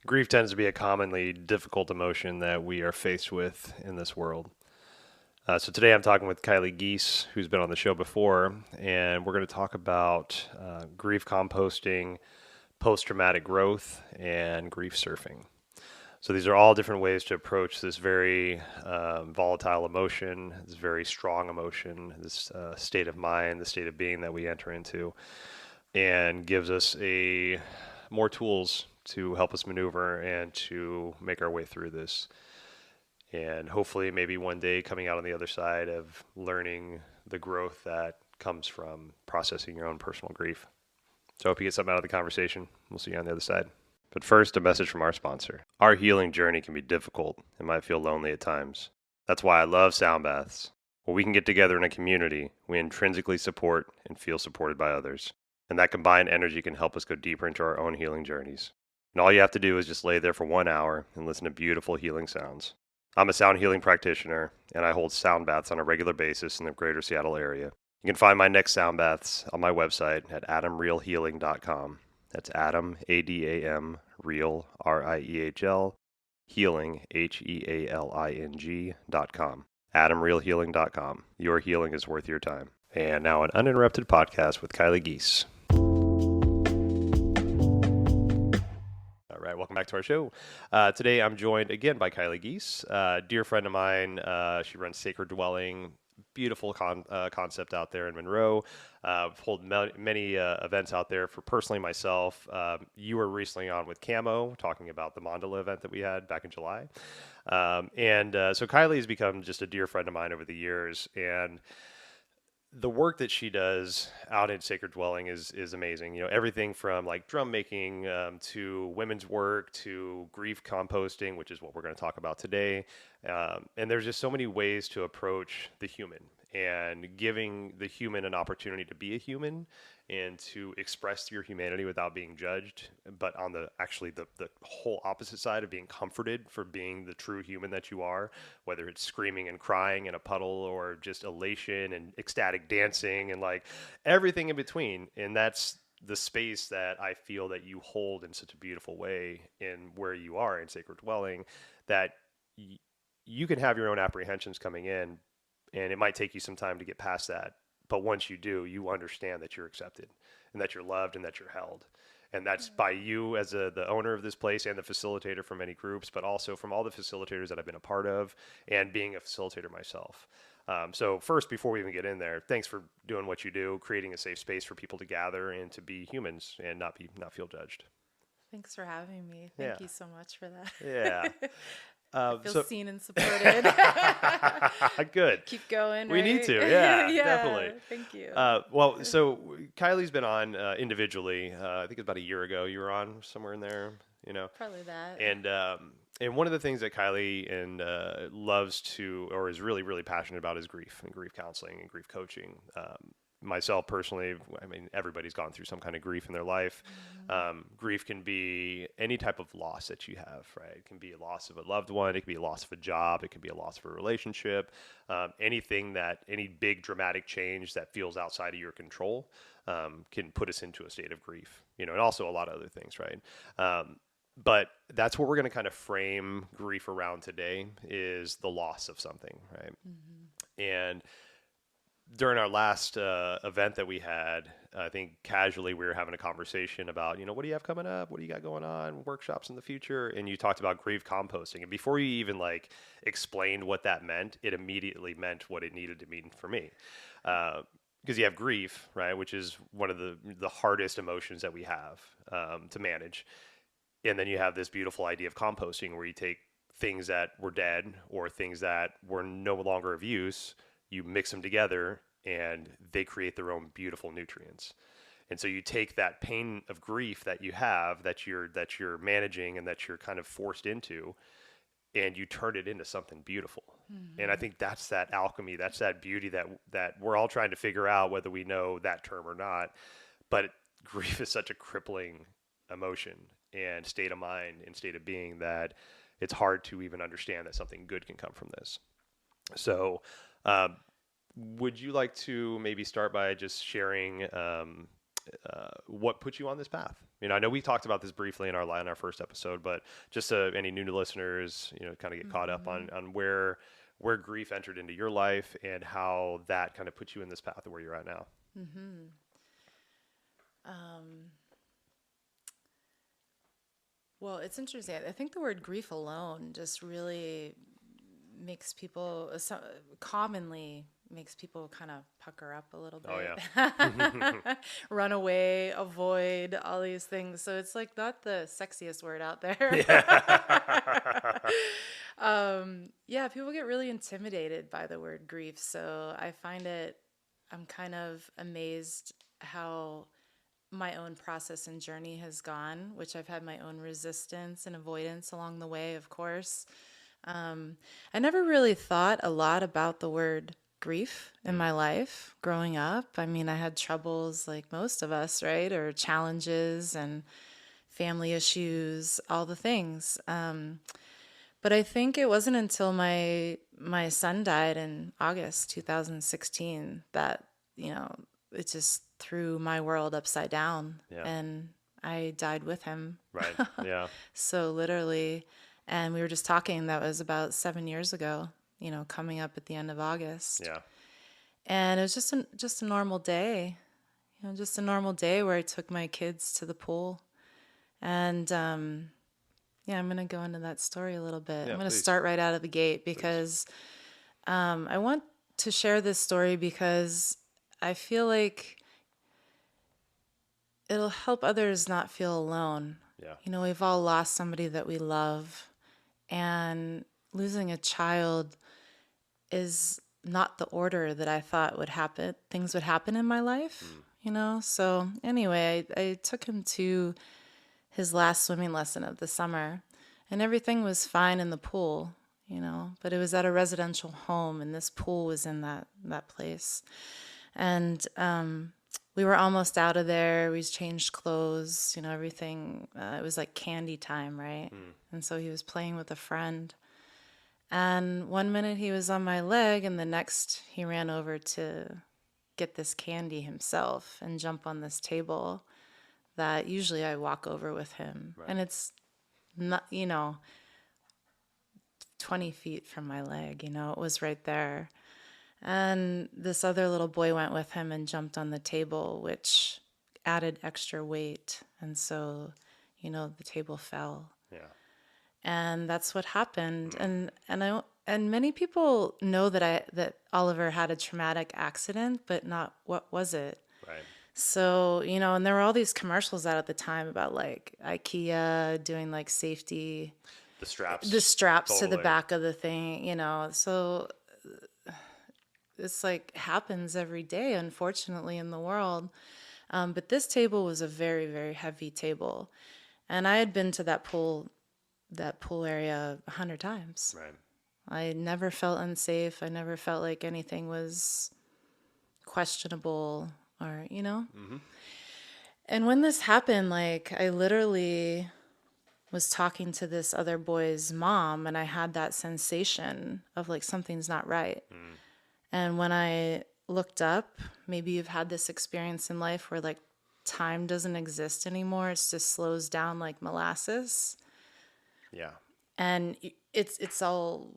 Grief tends to be a commonly difficult emotion that we are faced with in this world. So today I'm talking with Kylee Gies, who's been on the show before, and we're going to talk about grief composting, post-traumatic growth, and grief surfing. So these are all different ways to approach this very volatile emotion, this very strong emotion, this state of mind, the state of being that we enter into, and gives us more tools to help us maneuver and to make our way through this. And hopefully maybe one day coming out on the other side of learning the growth that comes from processing your own personal grief. So I hope you get something out of the conversation. We'll see you on the other side. But first, a message from our sponsor. Our healing journey can be difficult and might feel lonely at times. That's why I love sound baths. Where we can get together in a community, we intrinsically support and feel supported by others. And that combined energy can help us go deeper into our own healing journeys. And all you have to do is just lay there for 1 hour and listen to beautiful healing sounds. I'm a sound healing practitioner, and I hold sound baths on a regular basis in the greater Seattle area. You can find my next sound baths on my website at adamrealhealing.com. That's Adam, A-D-A-M, Real, R-I-E-H-L, Healing, Healing.com. adamrealhealing.com. Your healing is worth your time. And now an uninterrupted podcast with Kylee Gies. All right, welcome back to our show. Today I'm joined again by Kylee Gies, dear friend of mine. She runs Sacred Dwelling, beautiful concept out there in Monroe. Hold many events out there for personally myself. You were recently on with Camo talking about the Mandala event that we had back in July. So Kylee has become just a dear friend of mine over the years, and the work that she does out in Sacred Dwelling is amazing. You know, everything from like drum making to women's work to grief composting, which is what we're going to talk about today. And there's just so many ways to approach the human and giving the human an opportunity to be a human and to express your humanity without being judged, but on the whole opposite side of being comforted for being the true human that you are, whether it's screaming and crying in a puddle or just elation and ecstatic dancing and like everything in between. And that's the space that I feel that you hold in such a beautiful way in where you are in Sacred Dwelling, that you can have your own apprehensions coming in, and it might take you some time to get past that. But once you do, you understand that you're accepted and that you're loved and that you're held. And that's by you as the owner of this place and the facilitator for many groups, but also from all the facilitators that I've been a part of and being a facilitator myself. So first, before we even get in there, thanks for doing what you do, creating a safe space for people to gather and to be humans and not feel judged. Thanks for having me. Thank you so much for that. Yeah. I feel seen and supported. Good. Keep going. We right? need to. Yeah, yeah, definitely. Thank you. So Kylie's been on individually. I think it's about a year ago. You were on somewhere in there, you know. Probably that. And one of the things that Kylee loves to, or is really, really passionate about, is grief and grief counseling and grief coaching. Myself personally, I mean, everybody's gone through some kind of grief in their life. Mm-hmm. Grief can be any type of loss that you have, right? It can be a loss of a loved one. It can be a loss of a job. It can be a loss of a relationship. Any big dramatic change that feels outside of your control can put us into a state of grief, you know, and also a lot of other things, right? But that's what we're going to kind of frame grief around today, is the loss of something, right? Mm-hmm. And during our last event that we had, I think casually we were having a conversation about, you know, what do you have coming up? What do you got going on? Workshops in the future? And you talked about grief composting. And before you even like explained what that meant, it immediately meant what it needed to mean for me. Because you have grief, right, which is one of the hardest emotions that we have to manage. And then you have this beautiful idea of composting, where you take things that were dead or things that were no longer of use, you mix them together and they create their own beautiful nutrients. And so you take that pain of grief that you have, that you're managing and that you're kind of forced into, and you turn it into something beautiful. Mm-hmm. And I think that's that alchemy, that's that beauty that we're all trying to figure out, whether we know that term or not. But grief is such a crippling emotion and state of mind and state of being that it's hard to even understand that something good can come from this. So would you like to maybe start by just sharing what put you on this path? I know we talked about this briefly in our first episode, but just any new listeners, kind of get caught up on where grief entered into your life and how that kind of put you in this path of where you're at now. Well, it's interesting. I think the word grief alone just really makes people commonly makes people kind of pucker up a little bit. Oh, yeah. Run away, avoid, all these things. So it's like not the sexiest word out there. Yeah, people get really intimidated by the word grief. So I find I'm kind of amazed how my own process and journey has gone, which I've had my own resistance and avoidance along the way, of course. I never really thought a lot about the word grief in my life growing up. I mean, I had troubles like most of us, right? Or challenges and family issues, all the things. But I think it wasn't until my son died in August 2016 that, it just threw my world upside down. Yeah. And I died with him. Right. Yeah. So literally, and we were just talking, that was about 7 years ago, coming up at the end of August. Yeah. And it was just a normal day, just a normal day where I took my kids to the pool. And, I'm going to go into that story a little bit. Yeah, I'm going to please. start right out of the gate because I want to share this story because I feel like it'll help others not feel alone. Yeah. We've all lost somebody that we love, and losing a child is not the order that I thought would happen. Things would happen in my life, So anyway, I took him to his last swimming lesson of the summer, and everything was fine in the pool, but it was at a residential home, and this pool was in that place. And we were almost out of there. We changed clothes, everything. It was like candy time, right? And so he was playing with a friend. And one minute he was on my leg, and the next he ran over to get this candy himself and jump on this table that usually I walk over with him. Right. And it's not, 20 feet from my leg, it was right there. And this other little boy went with him and jumped on the table, which added extra weight. And so, the table fell. Yeah. And that's what happened. And many people know that Oliver had a traumatic accident, but not what was it. Right. So, and there were all these commercials out at the time about like IKEA doing like safety. The straps totally. To the back of the thing, So it's like happens every day, unfortunately, in the world. But this table was a very, very heavy table. And I had been to that pool area 100 times. Right. I never felt unsafe. I never felt like anything was questionable or, Mm-hmm. And when this happened, like I literally was talking to this other boy's mom, and I had that sensation of like something's not right. And when I looked up, maybe you've had this experience in life where like time doesn't exist anymore. It just slows down like molasses. Yeah. And it's all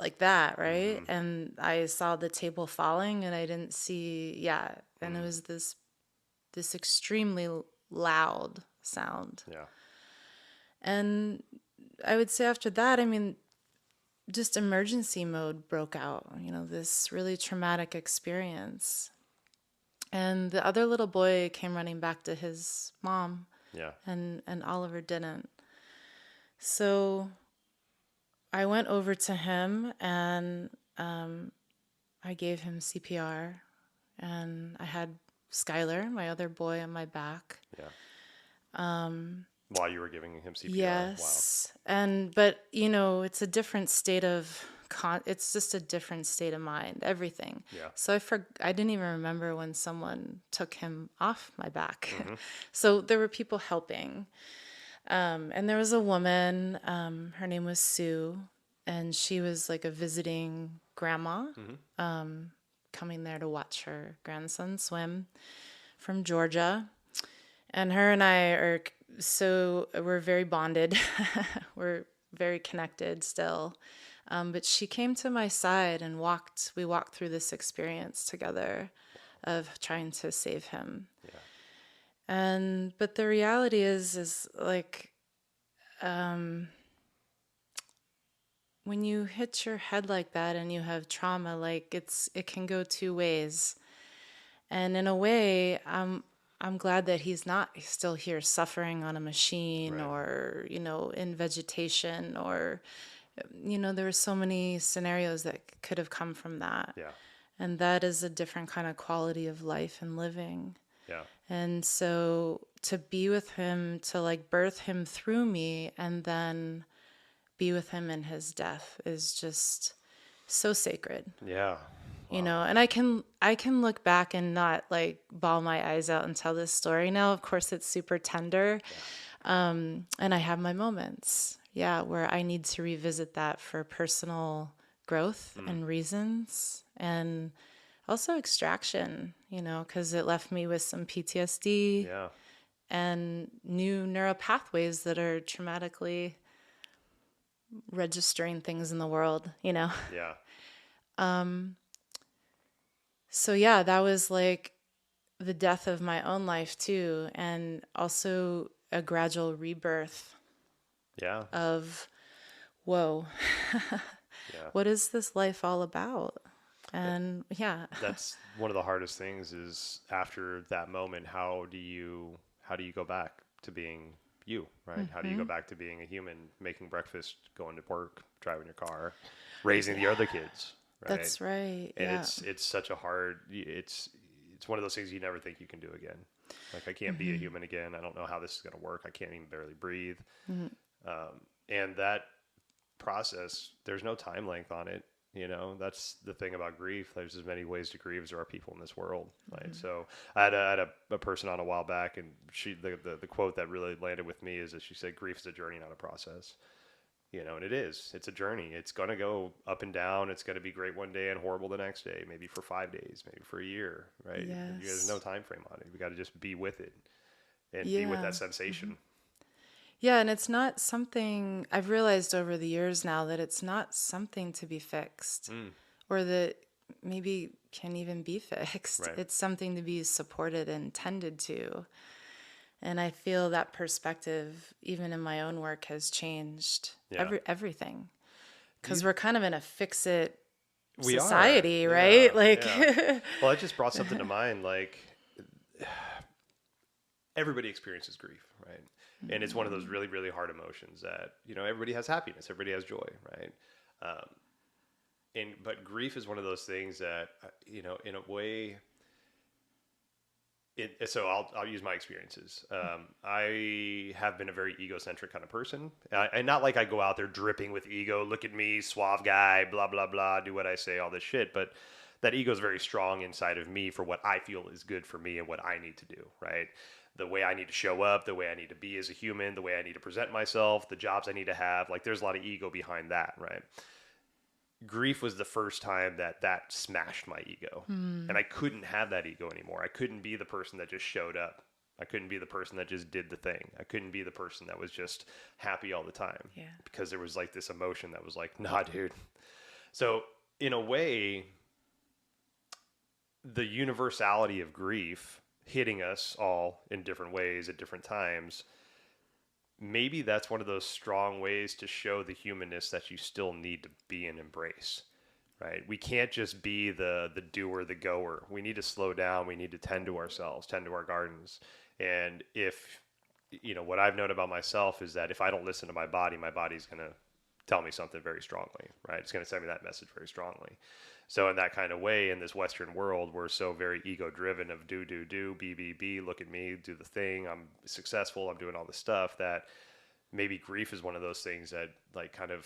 like that, right? Mm-hmm. And I saw the table falling, and I didn't see, and it was this extremely loud sound. Yeah. And I would say after that, just emergency mode broke out, this really traumatic experience. And the other little boy came running back to his mom. Yeah. And Oliver didn't. So I went over to him, and I gave him CPR, and I had Skylar, my other boy, on my back. Yeah. While you were giving him CPR. Yes. Wow. But it's a different state of it's just a different state of mind, everything. Yeah. So I didn't even remember when someone took him off my back. Mm-hmm. So there were people helping. And there was a woman, her name was Sue, and she was like a visiting grandma, coming there to watch her grandson swim. from Georgia. And her and I are, so we're very bonded. We're very connected still. But she came to my side and we walked through this experience together of trying to save him. Yeah. But the reality is like, when you hit your head like that and you have trauma, like it can go two ways. And in a way, I'm glad that he's still here suffering on a machine, right, or, in vegetation, or, there were so many scenarios that could have come from that. Yeah. And that is a different kind of quality of life and living. Yeah. And so to be with him, to like birth him through me and then be with him in his death is just so sacred. Yeah. Wow. And I can look back and not like bawl my eyes out and tell this story now. Of course, it's super tender. Yeah. And I have my moments, where I need to revisit that for personal growth and reasons, and also extraction, because it left me with some PTSD and new neural pathways that are traumatically registering things in the world, Yeah. So that was like the death of my own life too, and also a gradual rebirth. Yeah. Of, whoa, what is this life all about? And that's one of the hardest things is after that moment, how do you go back to being you, right? Mm-hmm. How do you go back to being a human, making breakfast, going to work, driving your car, raising the other kids? Right? That's right. And it's such a hard, it's one of those things you never think you can do again. Like I can't be a human again. I don't know how this is going to work. I can't even barely breathe. And that process, there's no time length on it. That's the thing about grief. There's as many ways to grieve as there are people in this world. Right. So I had a person on a while back, and the quote that really landed with me is that she said, grief is a journey, not a process. And it's a journey. It's going to go up and down. It's going to be great one day and horrible the next day, maybe for 5 days, maybe for a year, right? Yes. There's no time frame on it. We got to just be with it and be with that sensation. Mm-hmm. Yeah. And it's not something I've realized over the years now, that it's not something to be fixed or that maybe can even be fixed. Right. It's something to be supported and tended to. And I feel that perspective, even in my own work, has changed everything. Because we're kind of in a fix-it society, right? Well, it just brought something to mind. Like, everybody experiences grief, right? Mm-hmm. And it's one of those really, really hard emotions that, everybody has happiness, everybody has joy, right? But grief is one of those things that, in a way... So I'll use my experiences. I have been a very egocentric kind of person, and not like I go out there dripping with ego. Look at me, suave guy, blah blah blah. Do what I say, all this shit. But that ego is very strong inside of me for what I feel is good for me and what I need to do. Right, the way I need to show up, the way I need to be as a human, the way I need to present myself, the jobs I need to have. Like there's a lot of ego behind that. Right. Grief was the first time that smashed my ego. And I couldn't have that ego anymore. I couldn't be the person that just showed up. I couldn't be the person that just did the thing. I couldn't be the person that was just happy all the time. Yeah. Because there was like this emotion that was like, nah, dude. So in a way, the universality of grief hitting us all in different ways at different times, maybe that's one of those strong ways to show the humanness that you still need to be and embrace, right? We can't just be the doer, the goer. We need to slow down. We need to tend to ourselves, tend to our gardens. And if, what I've known about myself is that if I don't listen to my body's going to tell me something very strongly, right? It's going to send me that message very strongly. So in that kind of way, in this Western world, we're so very ego-driven of do, be, look at me, do the thing, I'm successful, I'm doing all this stuff, that maybe grief is one of those things that like kind of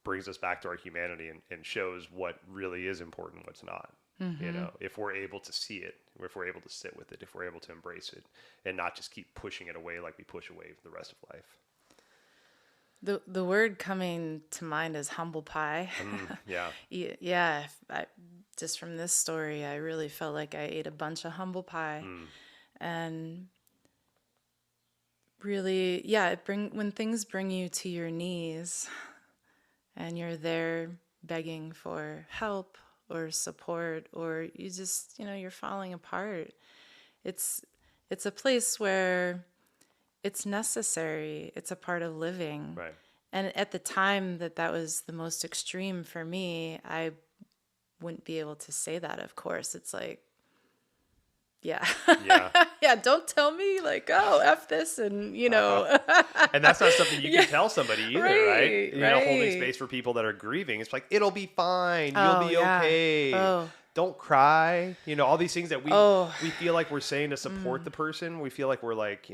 brings us back to our humanity and shows what really is important, what's not. Mm-hmm. If we're able to see it, if we're able to sit with it, if we're able to embrace it and not just keep pushing it away like we push away the rest of life. The word coming to mind is humble pie. Yeah. Yeah. just from this story, I really felt like I ate a bunch of humble pie. And really, yeah, when things bring you to your knees and you're there begging for help or support, or you just, you're falling apart. It's a place where it's necessary. It's a part of living. Right. And at the time that was the most extreme for me, I wouldn't be able to say that, of course. It's like, yeah. Yeah. Yeah, don't tell me like, oh, F this and, And that's not something you can tell somebody either, right? Holding space for people that are grieving. It's like, it'll be fine. You'll be okay. Oh. Don't cry. All these things that we feel like we're saying to support the person. We feel like we're like,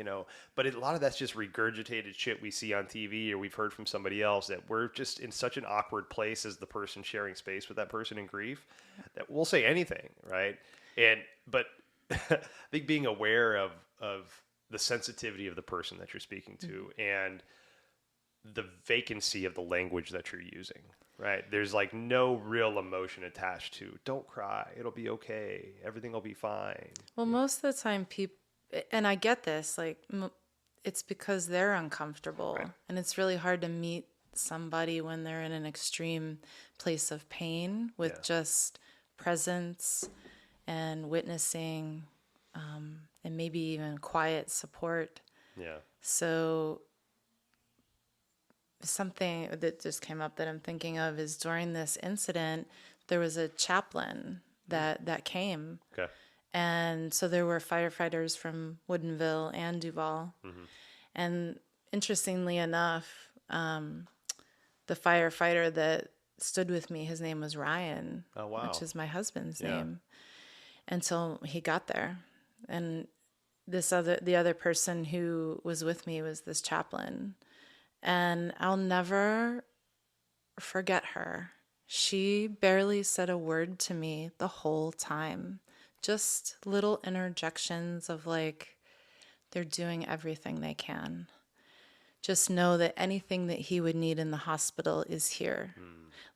but a lot of that's just regurgitated shit we see on TV or we've heard from somebody else, that we're just in such an awkward place as the person sharing space with that person in grief that we'll say anything, right? But I think being aware of the sensitivity of the person that you're speaking to and the vacancy of the language that you're using, right? There's like no real emotion attached to, don't cry, it'll be okay, everything will be fine. Well, most of the time people, and I get this, like it's because they're uncomfortable, right? And it's really hard to meet somebody when they're in an extreme place of pain with just presence and witnessing, and maybe even quiet support. Yeah. So something that just came up that I'm thinking of is during this incident, there was a chaplain that came. Okay. And so there were firefighters from Woodinville and Duval. And interestingly enough, the firefighter that stood with me, his name was Ryan, which is my husband's name, until he got there. And the other person who was with me was this chaplain. And I'll never forget her. She barely said a word to me the whole time. Just little interjections of like, they're doing everything they can. Just know that anything that he would need in the hospital is here.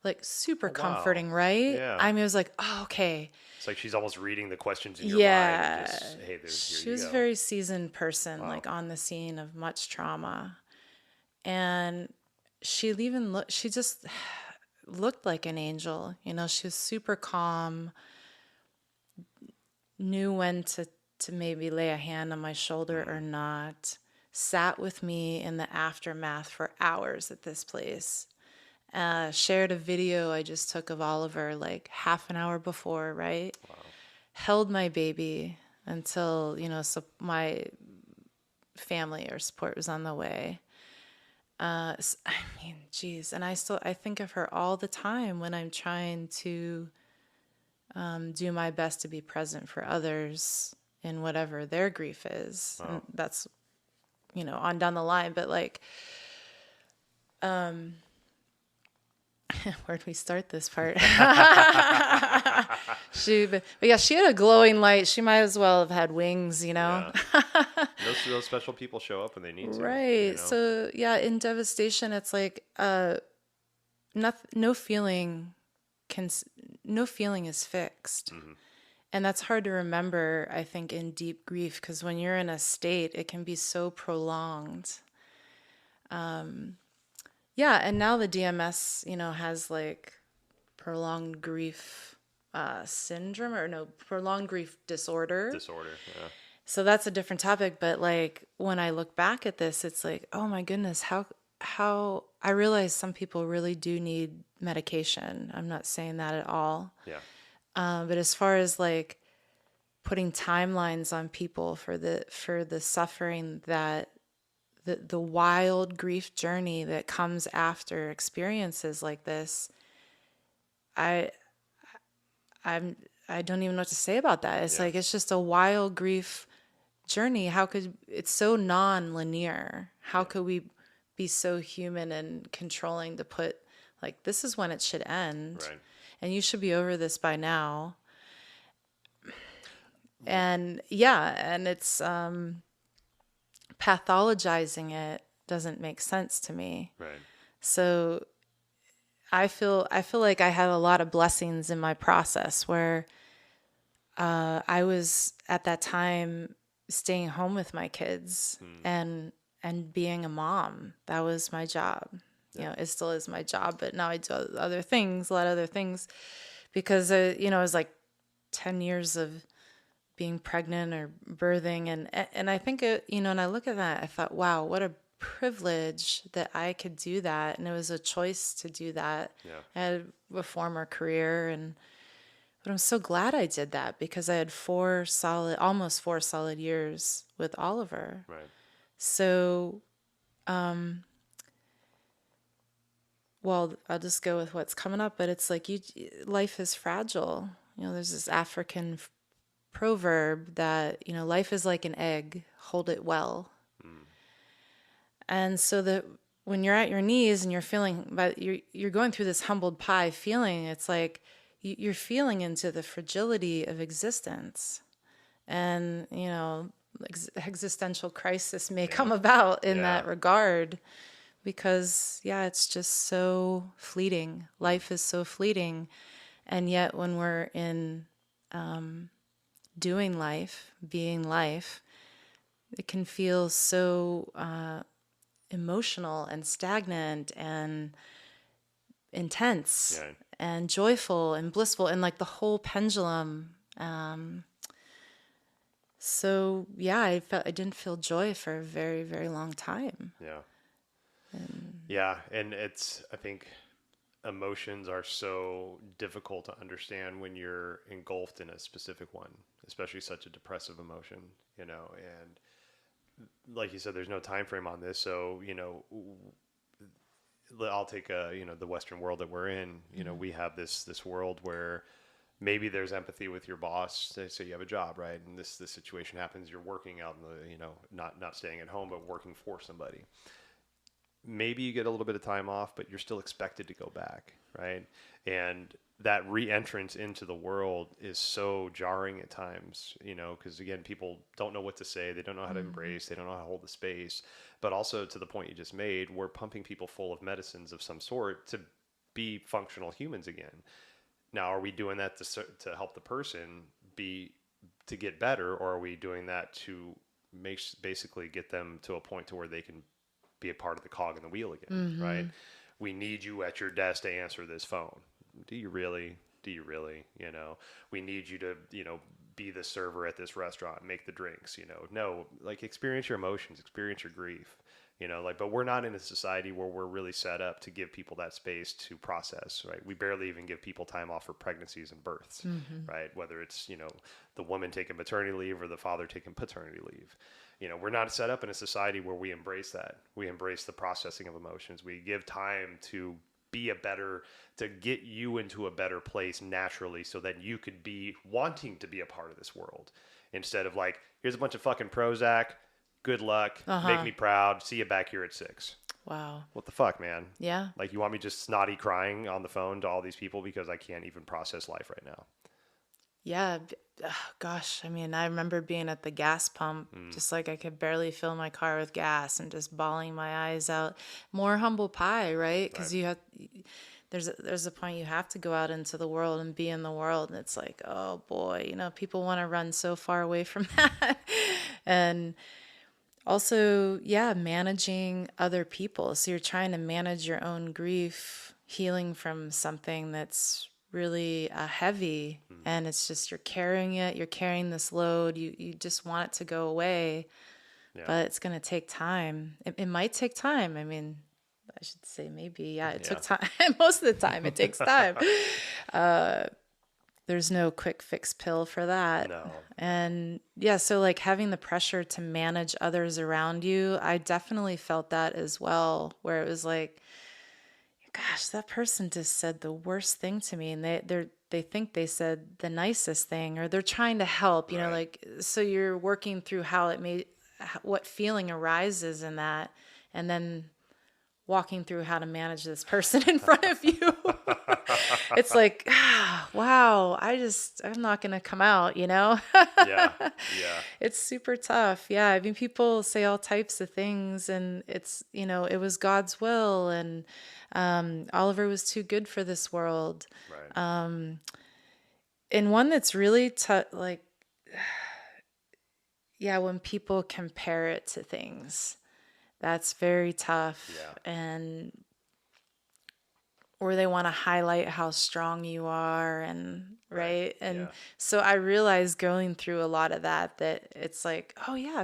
Like super comforting, right? Yeah. I mean, it was like, oh, okay. It's like she's almost reading the questions in your mind. And just, hey, she was a very seasoned person, like on the scene of much trauma. And she just looked like an angel. She was super calm, knew when to maybe lay a hand on my shoulder or not, sat with me in the aftermath for hours at this place, shared a video I just took of Oliver like half an hour before, right? Wow. Held my baby until, so my family or support was on the way. I mean, geez. And I think of her all the time when I'm trying to do my best to be present for others in whatever their grief is. Wow. And that's, on down the line. But like, where'd we start this part? But yeah, she had a glowing light. She might as well have had wings, Yeah. Those special people show up when they need to. Right. So yeah, in devastation, it's like no feeling is fixed. And that's hard to remember, I think, in deep grief, because when you're in a state, it can be so prolonged. Yeah, and now the DMS, has like prolonged grief syndrome, or no, prolonged grief disorder. Yeah. So that's a different topic, but like when I look back at this, it's like, oh my goodness, how I realize some people really do need medication. I'm not saying that at all. Yeah. But as far as like putting timelines on people for the suffering that the wild grief journey that comes after experiences like this, I don't even know what to say about that. It's like, it's just a wild grief journey. It's so non-linear. How could we be so human and controlling to put like, this is when it should end. Right. And you should be over this by now. And and it's pathologizing it doesn't make sense to me. Right. So I feel like I had a lot of blessings in my process where I was at that time staying home with my kids and being a mom. That was my job. You know, it still is my job, but now I do other things, a lot of other things, because you know, it was like 10 years of being pregnant or birthing, and I think it, you know, and I look at that, I thought, wow, what a privilege that I could do that, and it was a choice to do that. Yeah. I had a former career, and but I'm so glad I did that because I had almost 4 solid years with Oliver. Right. So, well, I'll just go with what's coming up, but it's like life is fragile. You know, there's this African proverb that, you know, life is like an egg, hold it well. And so that when you're at your knees and you're feeling, but you're going through this humbled pie feeling, it's like you're feeling into the fragility of existence. And, you know, existential crisis may come about in that regard because, it's just so fleeting. Life is so fleeting. And yet when we're in doing life, being life, it can feel so emotional and stagnant and intense and joyful and blissful and like the whole pendulum. So I didn't feel joy for a very, very long time. And it's, I think emotions are so difficult to understand when you're engulfed in a specific one, especially such a depressive emotion, you know, and like you said, there's no time frame on this. So, you know, I'll take, you know, the Western world that we're in, you know, we have this world where maybe there's empathy with your boss. Say you have a job, right? And this situation happens, you're working out in the, you know, not staying at home, but working for somebody. Maybe you get a little bit of time off, but you're still expected to go back, right? And that re-entrance into the world is so jarring at times, you know, because again, people don't know what to say. They don't know how to embrace. They don't know how to hold the space. But also to the point you just made, we're pumping people full of medicines of some sort to be functional humans again. Now, are we doing that to help the person to get better, or are we doing that to basically get them to a point to where they can be a part of the cog in the wheel again, right? We need you at your desk to answer this phone. Do you really? Do you really? You know, we need you to, you know, be the server at this restaurant, make the drinks, you know. No, like experience your emotions, experience your grief, you know, like, but we're not in a society where we're really set up to give people that space to process, right? We barely even give people time off for pregnancies and births, right? Whether it's, you know, the woman taking maternity leave or the father taking paternity leave. You know, we're not set up in a society where we embrace that. We embrace the processing of emotions. We give time to to get you into a better place naturally so that you could be wanting to be a part of this world instead of like, here's a bunch of fucking Prozac, good luck, make me proud, see you back here at 6. Wow. What the fuck, man? Yeah. Like, you want me just snotty crying on the phone to all these people because I can't even process life right now? Yeah. Gosh, I mean, I remember being at the gas pump, just like I could barely fill my car with gas and just bawling my eyes out. More humble pie, right? Because there's a point you have to go out into the world and be in the world, and it's like, oh boy, you know, people want to run so far away from that. And also, managing other people. So you're trying to manage your own grief, healing from something that's really heavy, and it's just you're carrying this load, you just want it to go away, but it's going to take time. It might take time. I mean, I should say maybe it took time. Most of the time it takes time. There's no quick fix pill for that. No. And so like having the pressure to manage others around you, I definitely felt that as well, where it was like, gosh, that person just said the worst thing to me, and they think they said the nicest thing, or they're trying to help, you know, like, so you're working through what feeling arises in that, and then walking through how to manage this person in front of you. It's like, wow, I'm not going to come out, Yeah. Yeah. It's super tough. Yeah. I mean, people say all types of things, and it's, it was God's will, and Oliver was too good for this world. Right. And one that's really like, yeah, when people compare it to things, that's very tough. Yeah. And or they want to highlight how strong you are, and right. And Yeah. so I realized going through a lot of that it's like, oh yeah,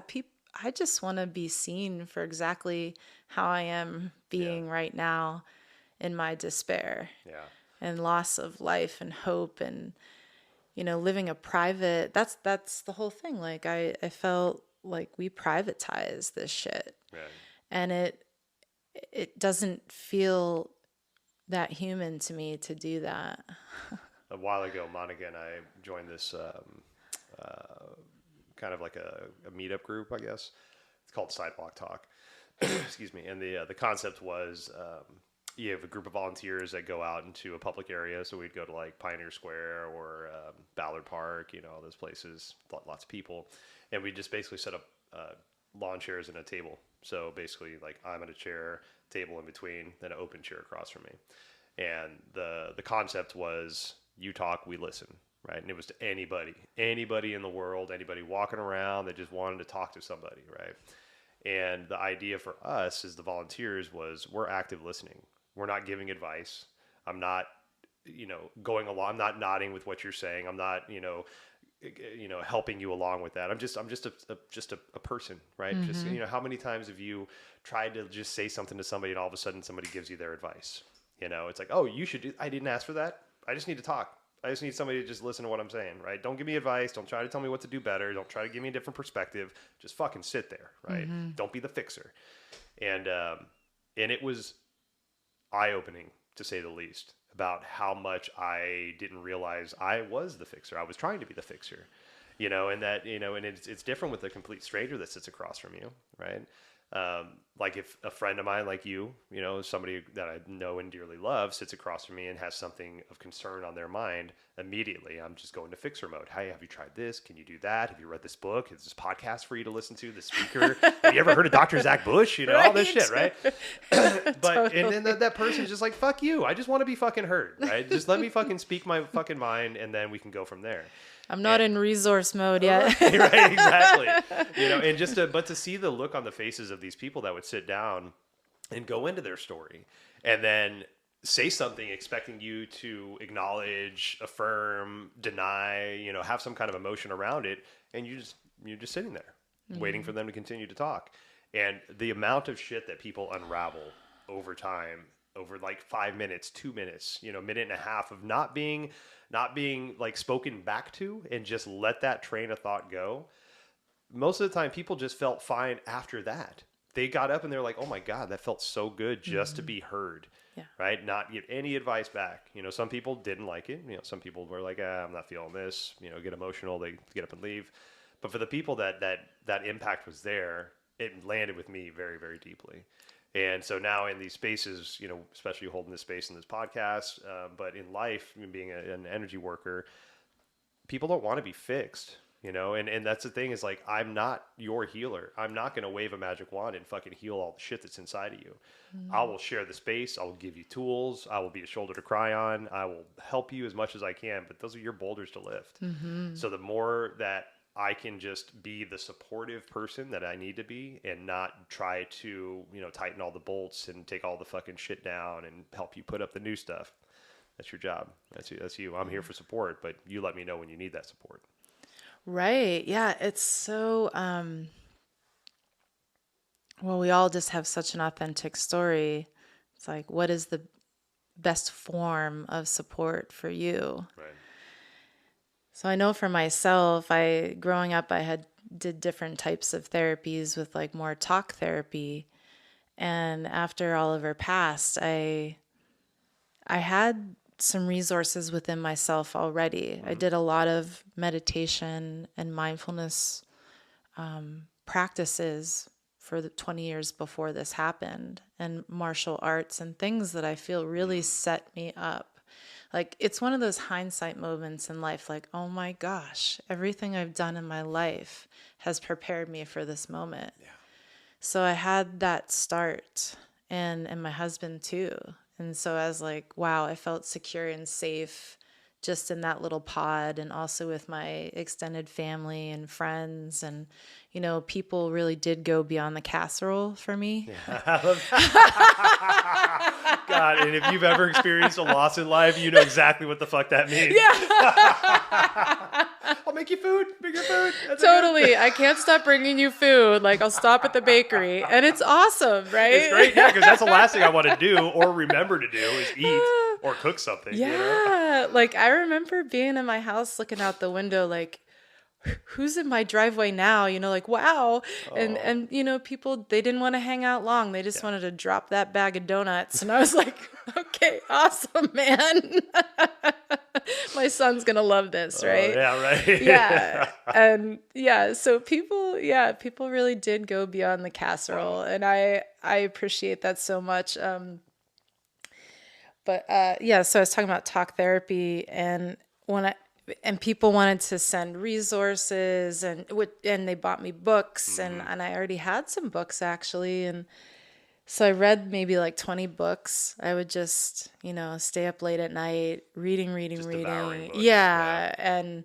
I just want to be seen for exactly how I am being right now in my despair Yeah. and loss of life and hope, and living a private, that's the whole thing. Like I felt like we privatize this shit, Right. and it doesn't feel that human to me to do that. A while ago, Monica and I joined this kind of like a meetup group, I guess. It's called Sidewalk Talk. Excuse me. And the concept was you have a group of volunteers that go out into a public area. So we'd go to like Pioneer Square or Ballard Park, all those places, lots of people. And we just basically set up lawn chairs and a table. So basically, like I'm at a chair, table in between, then an open chair across from me. And the concept was you talk, we listen, right? And it was to anybody in the world, anybody walking around that just wanted to talk to somebody, right? And the idea for us as the volunteers was we're active listening. We're not giving advice. I'm not, going along. I'm not nodding with what you're saying. I'm not, helping you along with that. I'm just a person, right? Mm-hmm. Just, how many times have you tried to just say something to somebody and all of a sudden somebody gives you their advice? It's like, oh, you should do, I didn't ask for that. I just need to talk. I just need somebody to just listen to what I'm saying, right? Don't give me advice. Don't try to tell me what to do better. Don't try to give me a different perspective. Just fucking sit there, right? Mm-hmm. Don't be the fixer. And it was eye-opening, to say the least, about how much I didn't realize I was the fixer. I was trying to be the fixer, and that, and it's different with a complete stranger that sits across from you, right? Like if a friend of mine like you, somebody that I know and dearly love sits across from me and has something of concern on their mind, immediately I'm just going to fixer mode. Hey, have you tried this? Can you do that? Have you read this book? Is this podcast for you to listen to? The speaker? Have you ever heard of Dr. Zach Bush? All this shit, right? But totally. And then that person's just like, fuck you. I just want to be fucking heard, right? Just let me fucking speak my fucking mind, and then we can go from there. I'm not in resource mode yet. Right, exactly. And but to see the look on the faces of these people that would sit down and go into their story and then say something expecting you to acknowledge, affirm, deny, have some kind of emotion around it, and you're just sitting there waiting for them to continue to talk. And the amount of shit that people unravel over time, over like 5 minutes, 2 minutes, minute and a half of not being like spoken back to, and just let that train of thought go. Most of the time people just felt fine after that. They got up and they're like, oh my God, that felt so good just to be heard. Yeah. Right. Not get any advice back. Some people didn't like it. Some people were like, I'm not feeling this, get emotional. They get up and leave. But for the people that impact was there, it landed with me very, very deeply. And so now in these spaces, especially holding this space in this podcast, but in life, being an energy worker, people don't want to be fixed, and that's the thing is like, I'm not your healer. I'm not going to wave a magic wand and fucking heal all the shit that's inside of you. I will share the space. I will give you tools. I will be a shoulder to cry on. I will help you as much as I can, but those are your boulders to lift. Mm-hmm. So the more that I can just be the supportive person that I need to be and not try to, tighten all the bolts and take all the fucking shit down and help you put up the new stuff. That's your job. That's you. I'm here for support, but you let me know when you need that support. Right. Yeah. It's so, well, we all just have such an authentic story. It's like, what is the best form of support for you? Right. So I know for myself, growing up, I did different types of therapies with like more talk therapy. And after Oliver passed, I had some resources within myself already. Mm-hmm. I did a lot of meditation and mindfulness practices for the 20 years before this happened, and martial arts and things that I feel really set me up. Like, it's one of those hindsight moments in life, like, oh my gosh, everything I've done in my life has prepared me for this moment. Yeah. So I had that start, and my husband too. And so I was like, wow, I felt secure and safe just in that little pod, and also with my extended family and friends. And, you know, people really did go beyond the casserole for me. Yeah. God, and if you've ever experienced a loss in life, you know exactly what the fuck that means. Yeah. I'll make you food. Bring your food. That's Totally. I can't stop bringing you food. Like, I'll stop at the bakery, and it's awesome, right? It's great, yeah, because that's the last thing I want to do or remember to do is eat or cook something. Yeah. You know? Like, I remember being in my house looking out the window, like, who's in my driveway now? You know, like, wow. And you know, people, they didn't want to hang out long. They just wanted to drop that bag of donuts. And I was like, okay, awesome, man. My son's going to love this, right? Yeah, right. Yeah. And yeah, so people really did go beyond the casserole. And I appreciate that so much. But yeah, so I was talking about talk therapy, and people wanted to send resources, and they bought me books, and I already had some books actually, and so I read maybe like 20 books. I would just, you know, stay up late at night reading. Books, Yeah, and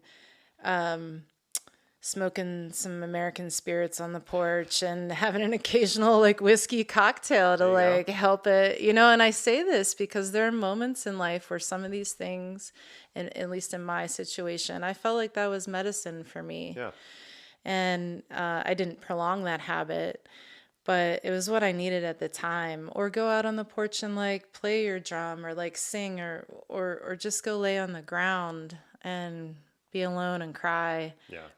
smoking some American spirits on the porch and having an occasional like whiskey cocktail to like help it, you know. And I say this because there are moments in life where some of these things, and at least in my situation, I felt like that was medicine for me. Yeah. And I didn't prolong that habit, but it was what I needed at the time. Or go out on the porch and like play your drum, or like sing, or just go lay on the ground and be alone and cry,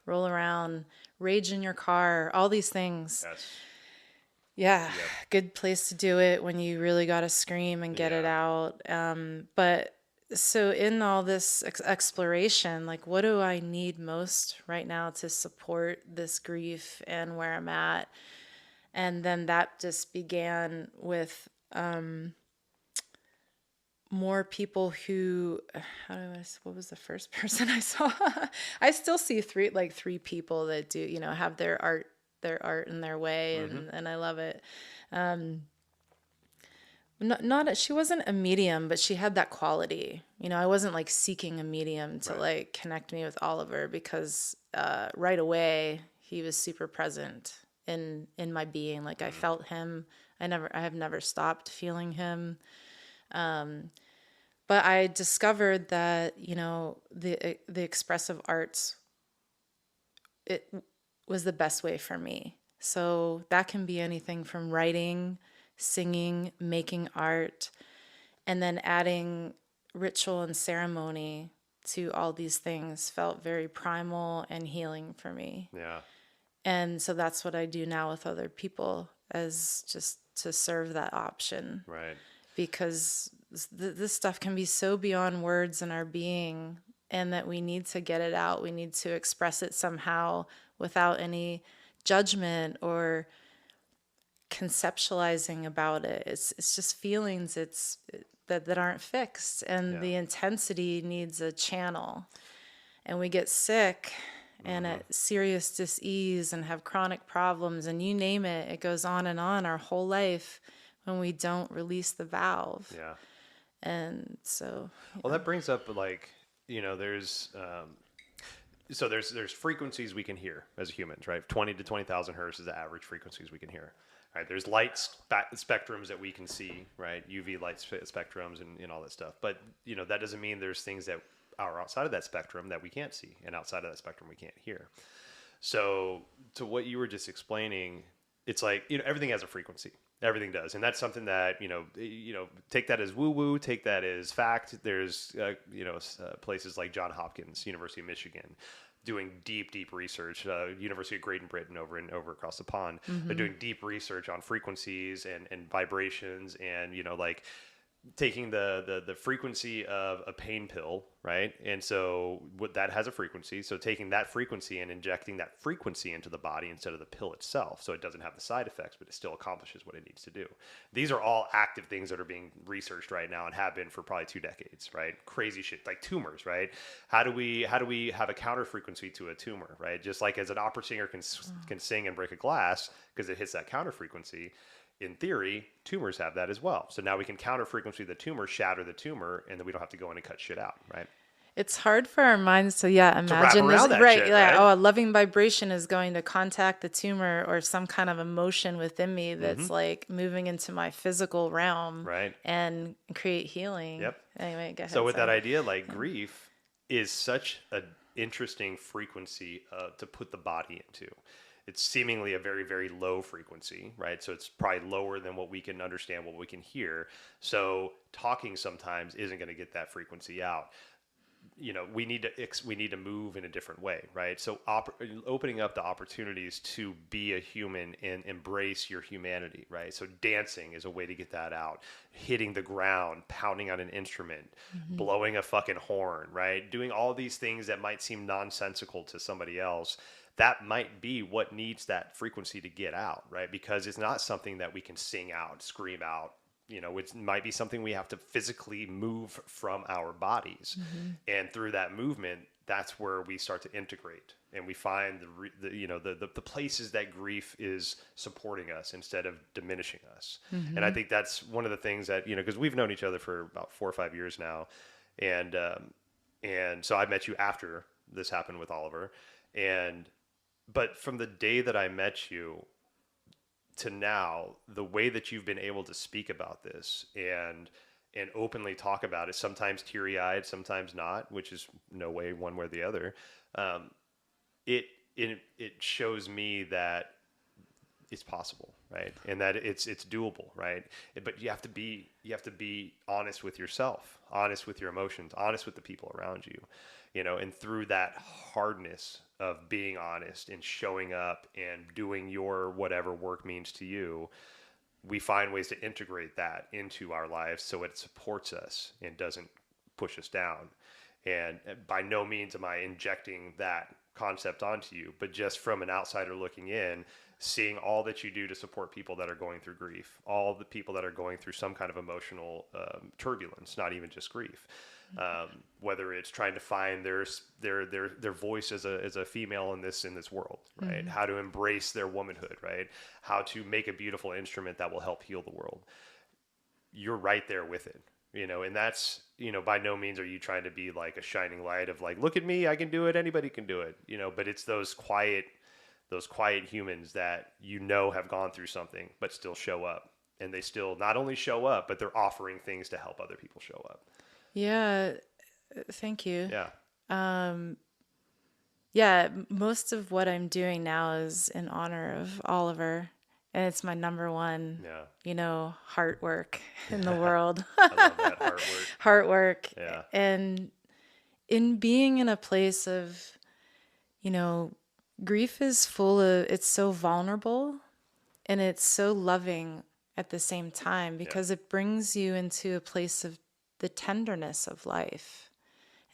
roll around, rage in your car, all these things. Yes. Yeah, good place to do it when you really got to scream and get it out. But so in all this exploration, like, what do I need most right now to support this grief and where I'm at? And then that just began with more people who, what was the first person I saw? I still see three people that do, you know, have their art in their way, and I love it. She wasn't a medium, but she had that quality. You know, I wasn't like seeking a medium to like connect me with Oliver, because right away he was super present in my being. Like, I felt him. I have never stopped feeling him. But I discovered that, you know, the expressive arts, it was the best way for me. So that can be anything from writing, singing, making art, and then adding ritual and ceremony to all these things felt very primal and healing for me. Yeah. And so that's what I do now with other people, as just to serve that option. Right. Because this stuff can be so beyond words in our being, and that we need to get it out. We need to express it somehow without any judgment or conceptualizing about it. It's just feelings that aren't fixed, and the intensity needs a channel. And we get sick and at serious dis-ease and have chronic problems, and you name it, it goes on and on our whole life when we don't release the valve. Yeah. And so, well, that brings up, like, you know, there's frequencies we can hear as humans, right? 20 to 20,000 hertz is the average frequencies we can hear. Right? There's light spectrums that we can see, right? UV light spectrums and all that stuff. But, you know, that doesn't mean there's things that are outside of that spectrum that we can't see, and outside of that spectrum we can't hear. So to what you were just explaining, it's like, you know, everything has a frequency. Everything does. And that's something that, you know, take that as woo-woo, take that as fact. There's, places like Johns Hopkins, University of Michigan, doing deep research, University of Great Britain over across the pond. They're doing deep research on frequencies and vibrations, and, you know, like, taking the frequency of a pain pill, right? And so what that has a frequency. So taking that frequency and injecting that frequency into the body instead of the pill itself. So it doesn't have the side effects, but it still accomplishes what it needs to do. These are all active things that are being researched right now and have been for probably 2 decades, right? Crazy shit like tumors, right? How do we have a counter frequency to a tumor, right? Just like as an opera singer can sing and break a glass because it hits that counter frequency. In theory, tumors have that as well. So now we can counter frequency the tumor, shatter the tumor, and then we don't have to go in and cut shit out, right? It's hard for our minds to imagine this, around that right? shit, Yeah. right? Oh, a loving vibration is going to contact the tumor or some kind of emotion within me that's like moving into my physical realm, Right. and create healing. Yep. Anyway, go ahead. So with that sorry. idea, like grief is such an interesting frequency to put the body into. It's seemingly a very, very low frequency, right? So it's probably lower than what we can understand, what we can hear. So talking sometimes isn't going to get that frequency out. You know, we need to move in a different way, right? So opening up the opportunities to be a human and embrace your humanity, right? So dancing is a way to get that out. Hitting the ground, pounding on an instrument, blowing a fucking horn, right? Doing all these things that might seem nonsensical to somebody else. That might be what needs that frequency to get out, right? Because it's not something that we can sing out, scream out. You know, it might be something we have to physically move from our bodies. And through that movement, that's where we start to integrate and we find the places that grief is supporting us instead of diminishing us. And I think that's one of the things that, you know, because we've known each other for about 4 or 5 years now. And so I met you after this happened with Oliver. But from the day that I met you to now, the way that you've been able to speak about this and openly talk about it, sometimes teary-eyed, sometimes not, which is no way one way or the other, it shows me that it's possible, right? And that it's doable, right? But you have to be honest with yourself, honest with your emotions, honest with the people around you, you know, and through that hardness of being honest and showing up and doing your whatever work means to you, we find ways to integrate that into our lives so it supports us and doesn't push us down. And by no means am I injecting that concept onto you, but just from an outsider looking in, seeing all that you do to support people that are going through grief, all the people that are going through some kind of emotional turbulence, not even just grief. Whether it's trying to find their voice as a female in this world, right? How to embrace their womanhood, right? How to make a beautiful instrument that will help heal the world. You're right there with it, you know, and that's, you know, by no means are you trying to be like a shining light of like, look at me, I can do it, anybody can do it, you know, but it's those quiet humans that, you know, have gone through something but still show up, and they still not only show up, but they're offering things to help other people show up. Yeah, thank you. Yeah. Yeah, most of what I'm doing now is in honor of Oliver, and it's my number one, you know, heart work in the world. I love that heart work. Heart work. Yeah. And in being in a place of, you know, grief is it's so vulnerable and it's so loving at the same time, because it brings you into a place of the tenderness of life.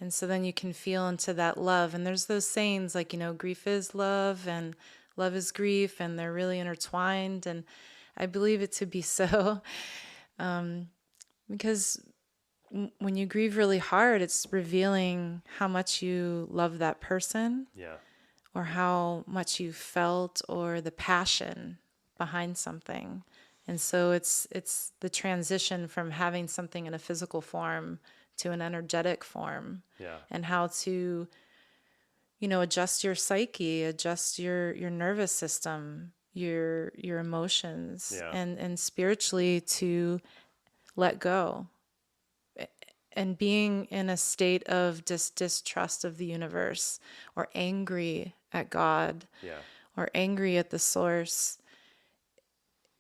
And so then you can feel into that love. And there's those sayings like, you know, grief is love and love is grief, and they're really intertwined. And I believe it to be so, because when you grieve really hard, it's revealing how much you love that person, or how much you felt, or the passion behind something. And so it's the transition from having something in a physical form to an energetic form, and how to, you know, adjust your psyche, adjust your nervous system, your emotions, and spiritually to let go. And being in a state of distrust of the universe, or angry at God, or angry at the source,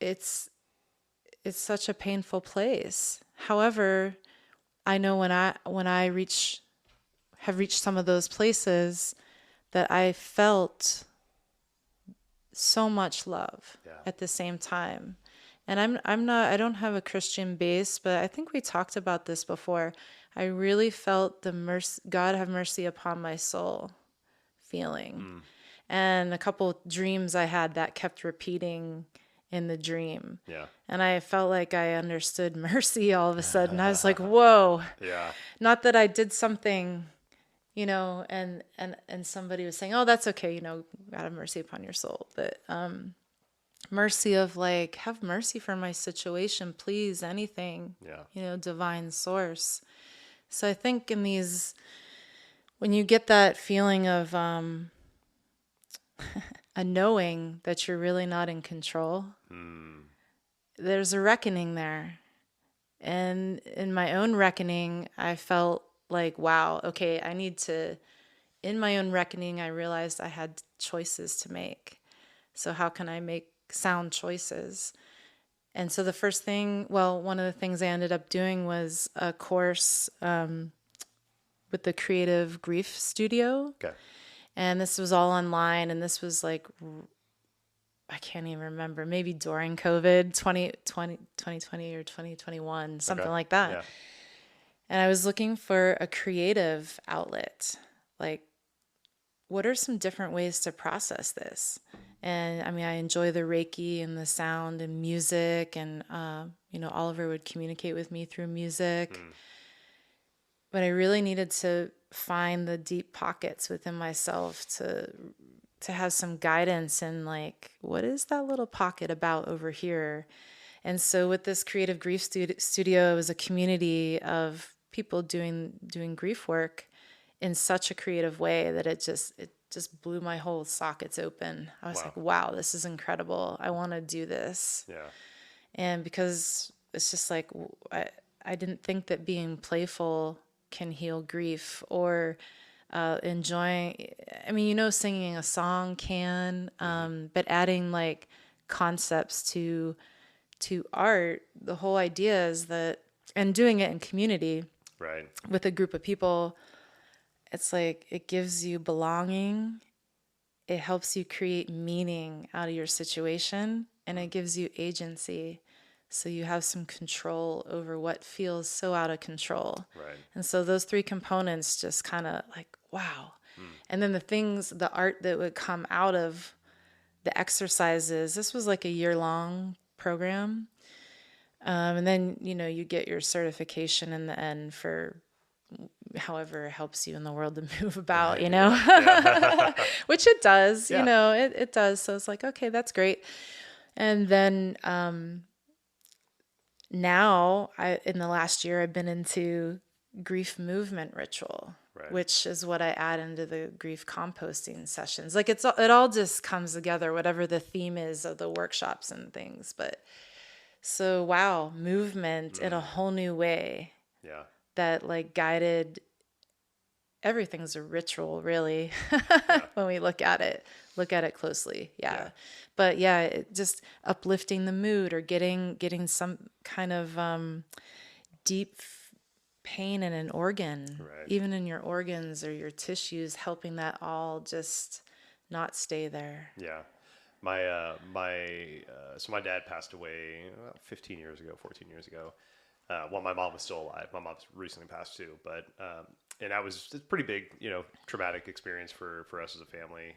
it's such a painful place. However, I know when I have reached some of those places, that I felt so much love at the same time. And I don't have a Christian base, but I think we talked about this before. I really felt the mercy, God have mercy upon my soul feeling. Mm. And a couple dreams I had that kept repeating in the dream. Yeah. And I felt like I understood mercy all of a sudden. I was like, whoa. Yeah. Not that I did something, and somebody was saying, oh, that's okay, God have mercy upon your soul. But mercy of like, have mercy for my situation, please, anything, Yeah. Divine source. So I think when you get that feeling of a knowing that you're really not in control, there's a reckoning there. And in my own reckoning, I felt like, wow, okay, in my own reckoning, I realized I had choices to make. So how can I make sound choices? And so one of the things I ended up doing was a course with the Creative Grief Studio. Okay. And this was all online, and this was like, I can't even remember, maybe during COVID, 2020 or 2021, something like that. Yeah. And I was looking for a creative outlet. Like, what are some different ways to process this? And I mean, I enjoy the Reiki and the sound and music, and, Oliver would communicate with me through music. But I really needed to find the deep pockets within myself to have some guidance and like, what is that little pocket about over here? And so with this Creative Grief Studio, it was a community of people doing grief work in such a creative way that it just blew my whole sockets open. I was like, wow, this is incredible. I want to do this. Yeah. And because it's just like, I didn't think that being playful can heal grief, or enjoying, singing a song can, but adding like concepts to art, the whole idea is that, and doing it in community, right, with a group of people, it's like, it gives you belonging, it helps you create meaning out of your situation, and it gives you agency. So you have some control over what feels so out of control. Right. And so those three components just kind of like, wow. And then the art that would come out of the exercises, this was like a year-long program. And then, you get your certification in the end for however it helps you in the world to move about, Yeah. Which it does, it does. So it's like, okay, that's great. And then now, in the last year, I've been into grief movement ritual, right, which is what I add into the grief composting sessions. Like it all just comes together, whatever the theme is of the workshops and things. But so, wow, movement in a whole new way. Yeah. That like guided, everything's a ritual, really, when we look at it closely. Yeah. But yeah, it just uplifting the mood, or getting some kind of deep pain in an organ, right, even in your organs or your tissues, helping that all just not stay there. Yeah. So my dad passed away 15 years ago, 14 years ago. Well, my mom was still alive. My mom's recently passed too, but and that was a pretty big, traumatic experience for us as a family.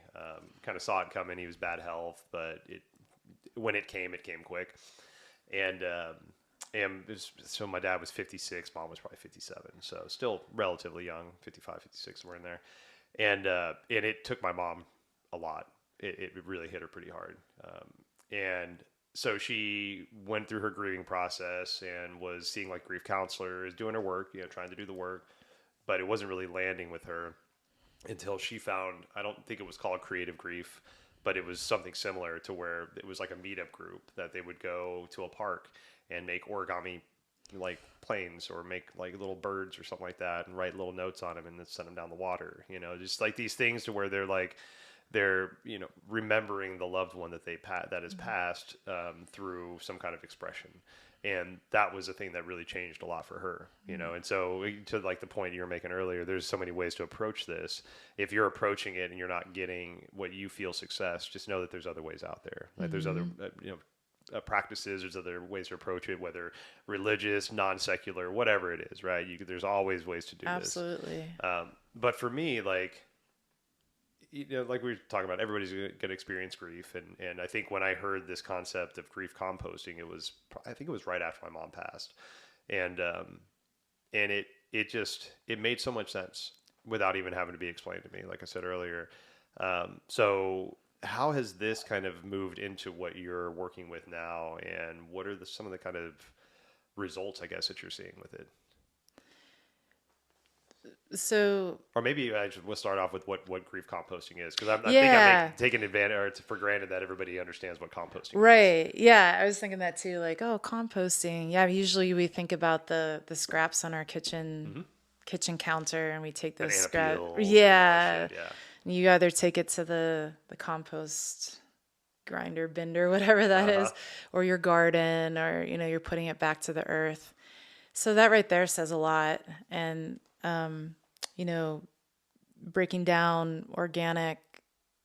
Kind of saw it coming. He was bad health, but when it came quick. And so my dad was 56, mom was probably 57, so still relatively young, 55, 56, somewhere in there. And it took my mom a lot. It really hit her pretty hard. And so she went through her grieving process and was seeing like grief counselors, doing her work, trying to do the work, but it wasn't really landing with her until she found, I don't think it was called Creative Grief, but it was something similar to where it was like a meetup group that they would go to a park and make origami like planes, or make like little birds or something like that, and write little notes on them and then send them down the water, just like these things to where they're remembering the loved one that that has passed through some kind of expression. And that was a thing that really changed a lot for her, and so to like the point you were making earlier, there's so many ways to approach this. If you're approaching it and you're not getting what you feel success, just know that there's other ways out there. Like there's other, practices, there's other ways to approach it, whether religious, non-secular, whatever it is, right? There's always ways to do Absolutely. this. But for me, like, like we were talking about, everybody's going to experience grief. And I think when I heard this concept of grief composting, I think it was right after my mom passed. And it made so much sense without even having to be explained to me, like I said earlier. So how has this kind of moved into what you're working with now, and what are some of the kind of results, I guess, that you're seeing with it? So, or maybe we'll start off with what grief composting is, because I think I'm taking advantage or for granted that everybody understands what composting is. Right. Yeah, I was thinking that too. Like, oh, composting. Yeah, usually we think about the scraps on our kitchen counter, and we take those scraps. Yeah. And you either take it to the compost grinder, binder, whatever that is, or your garden, or you're putting it back to the earth. So that right there says a lot. And breaking down organic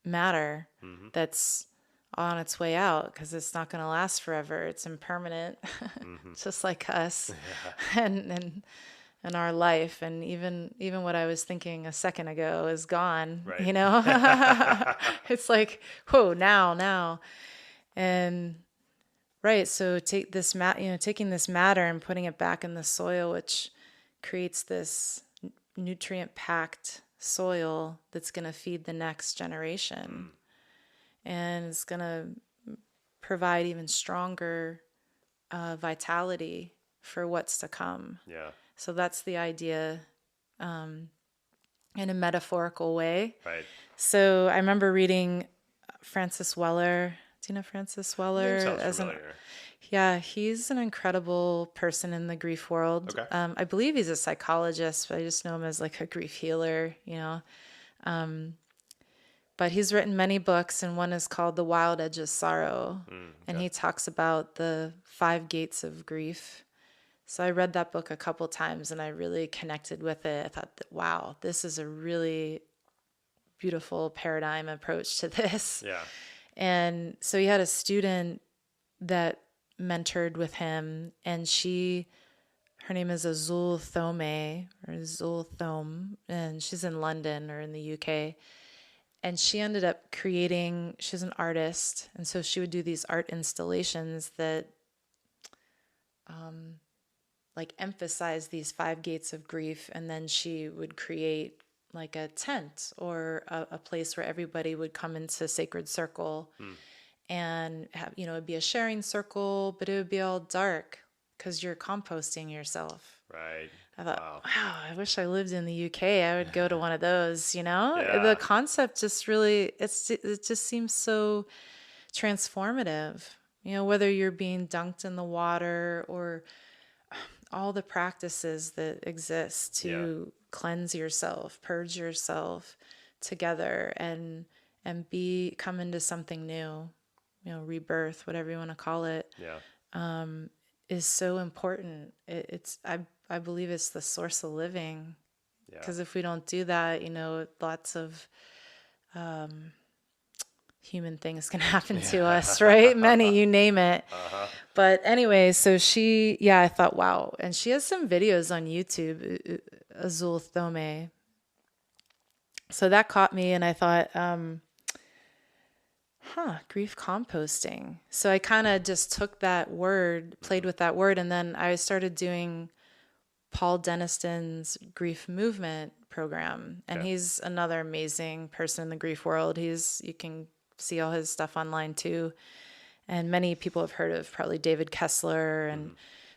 matter that's on its way out, because it's not going to last forever. It's impermanent, just like us and our life. And even what I was thinking a second ago is gone, right. It's like, whoa, now. And right. So take this taking this matter and putting it back in the soil, which creates this nutrient packed soil that's going to feed the next generation, and it's going to provide even stronger vitality for what's to come. Yeah. So that's the idea, in a metaphorical way. Right. So I remember reading Francis Weller. Do you know Francis Weller? Sounds familiar. Yeah, he's an incredible person in the grief world. Okay. I believe he's a psychologist, but I just know him as like a grief healer, But he's written many books, and one is called The Wild Edge of Sorrow. And he talks about the 5 gates of grief. So I read that book a couple times, and I really connected with it. I thought, wow, this is a really beautiful paradigm approach to this. Yeah. And so he had a student that mentored with him, and her name is Azul Thome, and she's in London or in the UK. And she ended up she's an artist, and so she would do these art installations that like emphasize these 5 gates of grief, and then she would create like a tent or a place where everybody would come into sacred circle and have, it'd be a sharing circle, but it would be all dark because you're composting yourself. Right. I thought, wow, I wish I lived in the UK. I would go to one of those, Yeah. The concept just really, it just seems so transformative, whether you're being dunked in the water or all the practices that exist to cleanse yourself, purge yourself together and come into something new, rebirth, whatever you want to call it. Yeah. Is so important. I believe it's the source of living. Because if we don't do that, lots of human things can happen to us, right? Many, you name it. But anyway, so I thought, wow. And she has some videos on YouTube, Azul Thome. So that caught me, and I thought, grief composting. So I kind of just took that word, played with that word, and then I started doing Paul Deniston's grief movement program. And he's another amazing person in the grief world. You can see all his stuff online too. And many people have heard of probably David Kessler and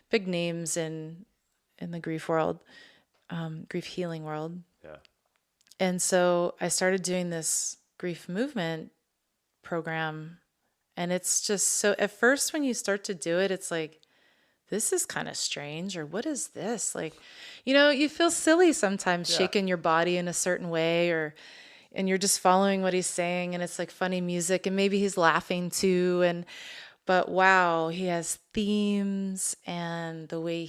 big names in the grief world, grief healing world. Yeah. And so I started doing this grief movement program, and it's just so, at first when you start to do it, it's like, this is kind of strange, or what is this? Like, you feel silly sometimes shaking your body in a certain way, and you're just following what he's saying, and it's like funny music, and maybe he's laughing too, but wow, he has themes, and the way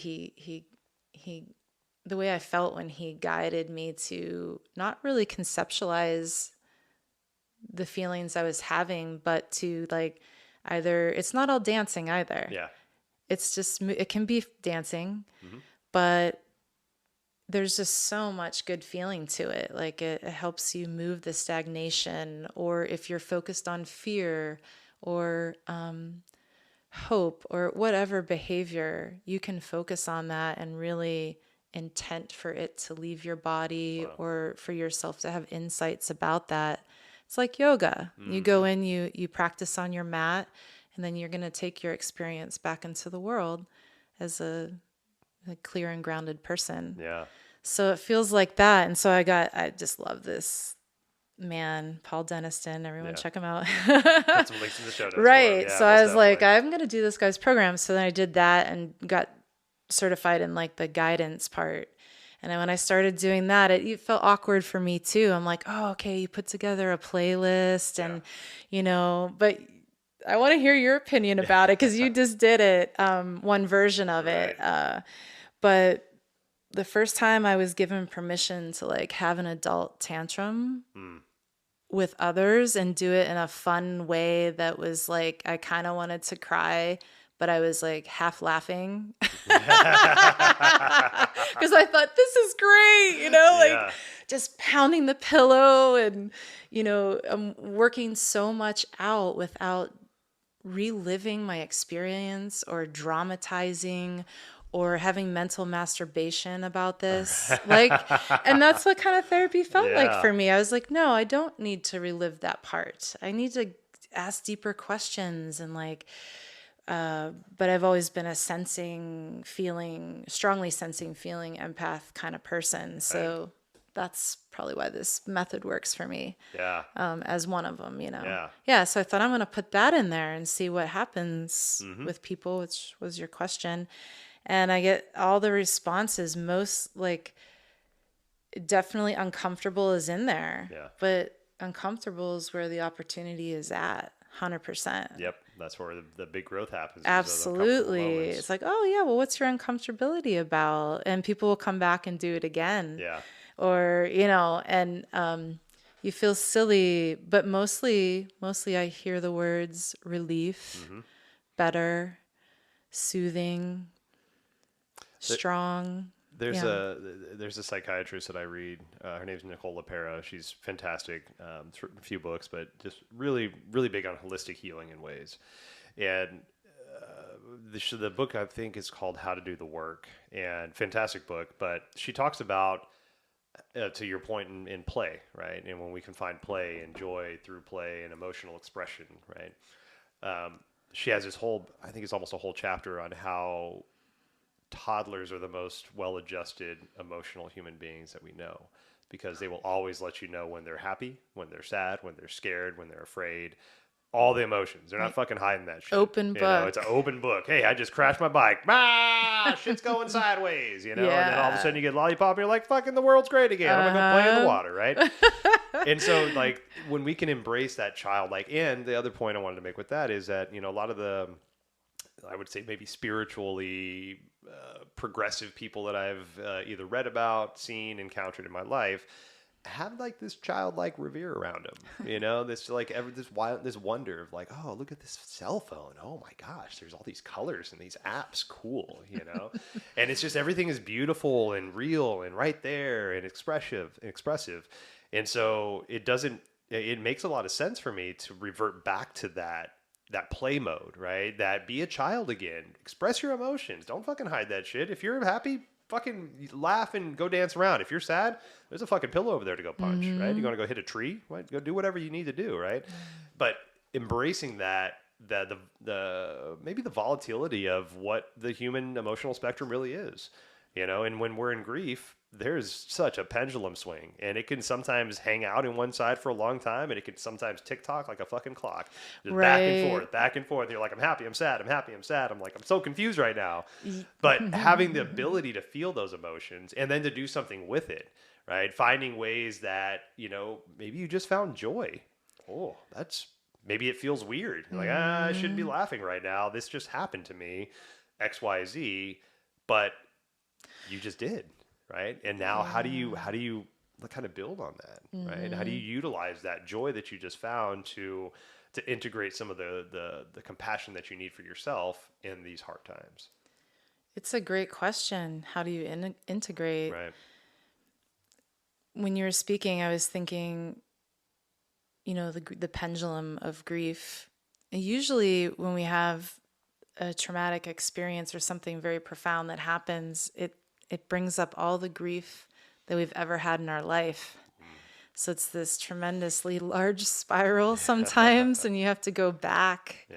the way I felt when he guided me to not really conceptualize the feelings I was having, but to like either it's not all dancing either. Yeah. It's just, it can be dancing, Mm-hmm. but there's just so much good feeling to it. Like it helps you move the stagnation, or if you're focused on fear or hope or whatever behavior, you can focus on that and really intent for it to leave your body Wow. or for yourself to have insights about that. It's like yoga. You Mm-hmm. go in, you practice on your mat, and then you're going to take your experience back into the world as a clear and grounded person. Yeah. So it feels like that. And so I just love this man, Paul Denniston. Everyone Yeah. check him out. Put some links in the show notes. Right. Yeah, So I most was like, definitely. I'm going to do this guy's program. So then I did that and got certified in like the guidance part. And then when I started doing that, it felt awkward for me too. I'm like, oh, okay, you put together a playlist and, but I want to hear your opinion about it because you just did it, one version of it. But the first time I was given permission to like have an adult tantrum with others and do it in a fun way that was like, I kind of wanted to cry, but I was like half laughing because I thought this is great, like just pounding the pillow and, I'm working so much out without reliving my experience or dramatizing or having mental masturbation about this. Like, and that's what kind of therapy felt like for me. I was like, no, I don't need to relive that part. I need to ask deeper questions and like, but I've always been a strongly sensing, feeling empath kind of person. So that's probably why this method works for me. Yeah. As one of them, Yeah. Yeah. So I thought I'm going to put that in there and see what happens with people, which was your question. And I get all the responses, most like definitely uncomfortable is in there. Yeah. But uncomfortable is where the opportunity is at, 100%. Yep. That's where the big growth happens. Absolutely. It's like, oh, yeah, well, what's your uncomfortability about? And people will come back and do it again. Yeah. Or, and you feel silly, but mostly I hear the words relief, better, soothing, strong. There's a psychiatrist that I read. Her name's Nicole LaPera. She's fantastic. A few books, but just really, really big on holistic healing in ways. And the book I think is called How to Do the Work, and fantastic book. But she talks about, to your point, in play, right? And when we can find play and joy through play and emotional expression, right? She has this whole, I think it's almost a whole chapter on how toddlers are the most well-adjusted emotional human beings that we know, because they will always let you know when they're happy, when they're sad, when they're scared, when they're afraid, all the emotions. They're not fucking hiding that shit. Open book. It's an open book. Hey, I just crashed my bike. Ah, shit's going sideways, And then all of a sudden you get lollipop and you're like, fucking the world's great again. I'm going to go play in the water, right? And so like when we can embrace that childlike, and the other point I wanted to make with that is that, a lot of the, I would say maybe spiritually progressive people that I've either read about, seen, encountered in my life have like this childlike revere around them, this like this wonder of like, oh, look at this cell phone. Oh my gosh, there's all these colors and these apps. Cool. And it's just, everything is beautiful and real and right there and expressive. And so it makes a lot of sense for me to revert back to that play mode, right? That be a child again, express your emotions. Don't fucking hide that shit. If you're happy, fucking laugh and go dance around. If you're sad, there's a fucking pillow over there to go punch, right? You're going to go hit a tree, right? Go do whatever you need to do, right? But embracing the maybe the volatility of what the human emotional spectrum really is, and when we're in grief, there's such a pendulum swing, and it can sometimes hang out in one side for a long time, and it can sometimes tick-tock like a fucking clock. Just back and forth. You're like, I'm happy, I'm sad, I'm happy, I'm sad. I'm like, I'm so confused right now. But having the ability to feel those emotions and then to do something with it, right? Finding ways that, maybe you just found joy. Oh, maybe it feels weird. You're like, I shouldn't be laughing right now. This just happened to me, X, Y, Z. But you just did. Right. And now how do you kind of build on that? Right. How do you utilize that joy that you just found to to integrate some of the compassion that you need for yourself in these hard times? It's a great question. How do you integrate? Right. When you were speaking, I was thinking, the pendulum of grief. And usually when we have a traumatic experience or something very profound that happens, it brings up all the grief that we've ever had in our life. So it's this tremendously large spiral sometimes, and you have to go back,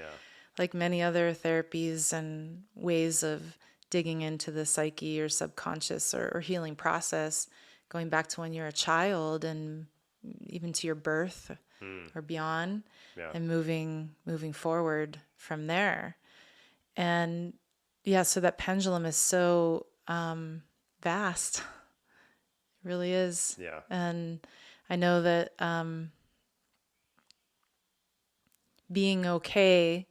like many other therapies and ways of digging into the psyche or subconscious or healing process, going back to when you're a child and even to your birth or beyond, and moving forward from there. And so that pendulum is so vast. It really is. Yeah. And I know that being okay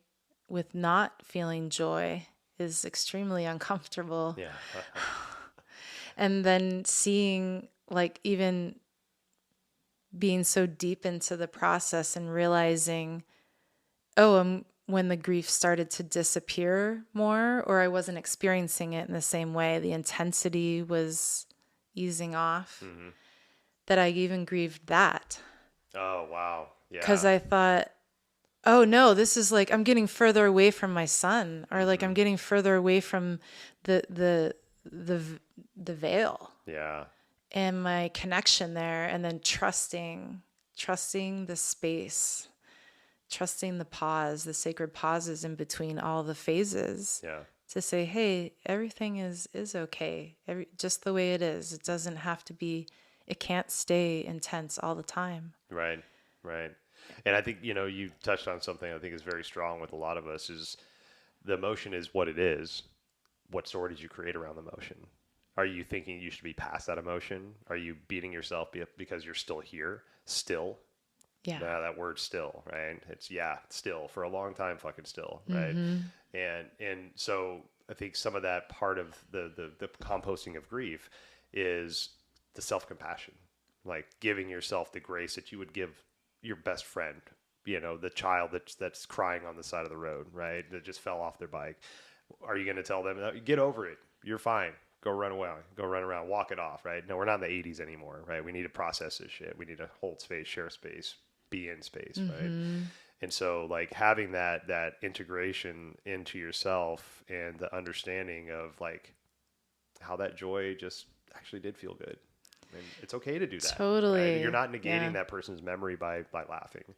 with not feeling joy is extremely uncomfortable. Yeah. And then seeing, like, even being so deep into the process and realizing, when the grief started to disappear more, or I wasn't experiencing it in the same way, the intensity was easing off, that I even grieved that. Oh, wow. Yeah. Because I thought, oh no, this is like, I'm getting further away from my son, or like I'm getting further away from the veil. Yeah. And my connection there, and then trusting the space, trusting the pause, the sacred pauses in between all the phases. Yeah. To say, hey, everything is okay, just the way it is. It doesn't have to be. It can't stay intense all the time. Right. And I think, you touched on something I think is very strong with a lot of us is the emotion is what it is. What story did you create around the emotion? Are you thinking you should be past that emotion? Are you beating yourself because you're still here? Still? Yeah. That word still, right? It's still for a long time, fucking still, right? And so I think some of that part of the composting of grief is the self-compassion, like giving yourself the grace that you would give your best friend, the child that's crying on the side of the road, right? That just fell off their bike. Are you going to tell them, get over it, you're fine, go run away, go run around, walk it off, right? No, we're not in the 80s anymore, right? We need to process this shit. We need to hold space, share space, be in space, right? And so, like, having that integration into yourself and the understanding of, like, how that joy just actually did feel good. And it's okay to do that. Totally. Right? You're not negating that person's memory by laughing,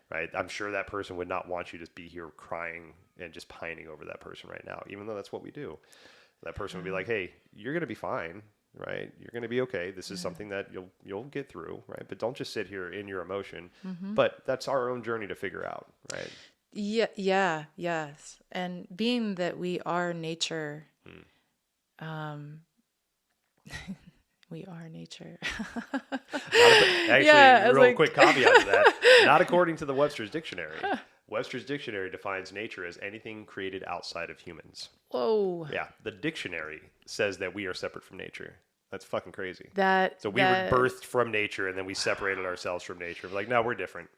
right? I'm sure that person would not want you to be here crying and just pining over that person right now, even though that's what we do. That person would be like, hey, you're going to be fine, right? You're going to be okay. This is something that you'll get through, right? But don't just sit here in your emotion. But that's our own journey to figure out, right? Yes. And being that we are nature, we are nature. Quick caveat to that. Not according to the Webster's Dictionary. Webster's Dictionary defines nature as anything created outside of humans. Whoa. Yeah, the dictionary says that we are separate from nature. That's fucking crazy. So we were birthed from nature, and then we separated ourselves from nature. We're like, no, we're different.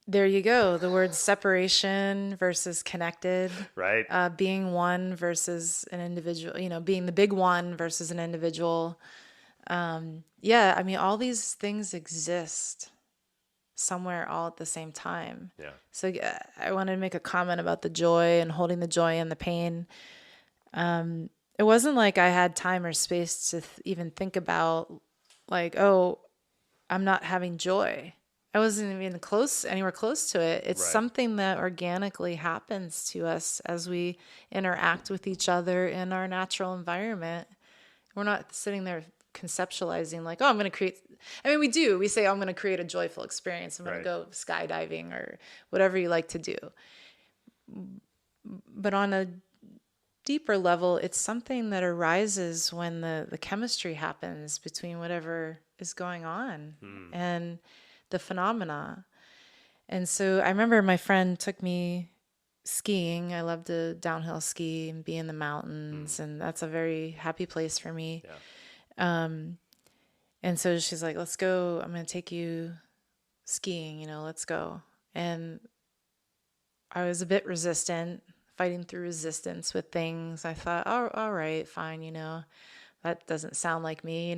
There you go. The word separation versus connected. Right. Being one versus an individual, being the big one versus an individual. I mean, all these things exist somewhere all at the same time. Yeah. So I wanted to make a comment about the joy and holding the joy and the pain. It wasn't like I had time or space to even think about, like, oh, I'm not having joy. I wasn't even anywhere close to it. It's something that organically happens to us as we interact with each other in our natural environment. We're not sitting there conceptualizing like, oh, I'm going to create. I mean, we do. We say, oh, I'm going to create a joyful experience. I'm going to go skydiving or whatever you like to do. But on a deeper level, it's something that arises when the chemistry happens between whatever is going on and the phenomena. And so I remember my friend took me skiing. I love to downhill ski and be in the mountains, and that's a very happy place for me. Yeah. And so she's like, let's go. I'm going to take you skiing, let's go. And I was a bit resistant, fighting through resistance with things. I thought, oh, all right, fine, that doesn't sound like me.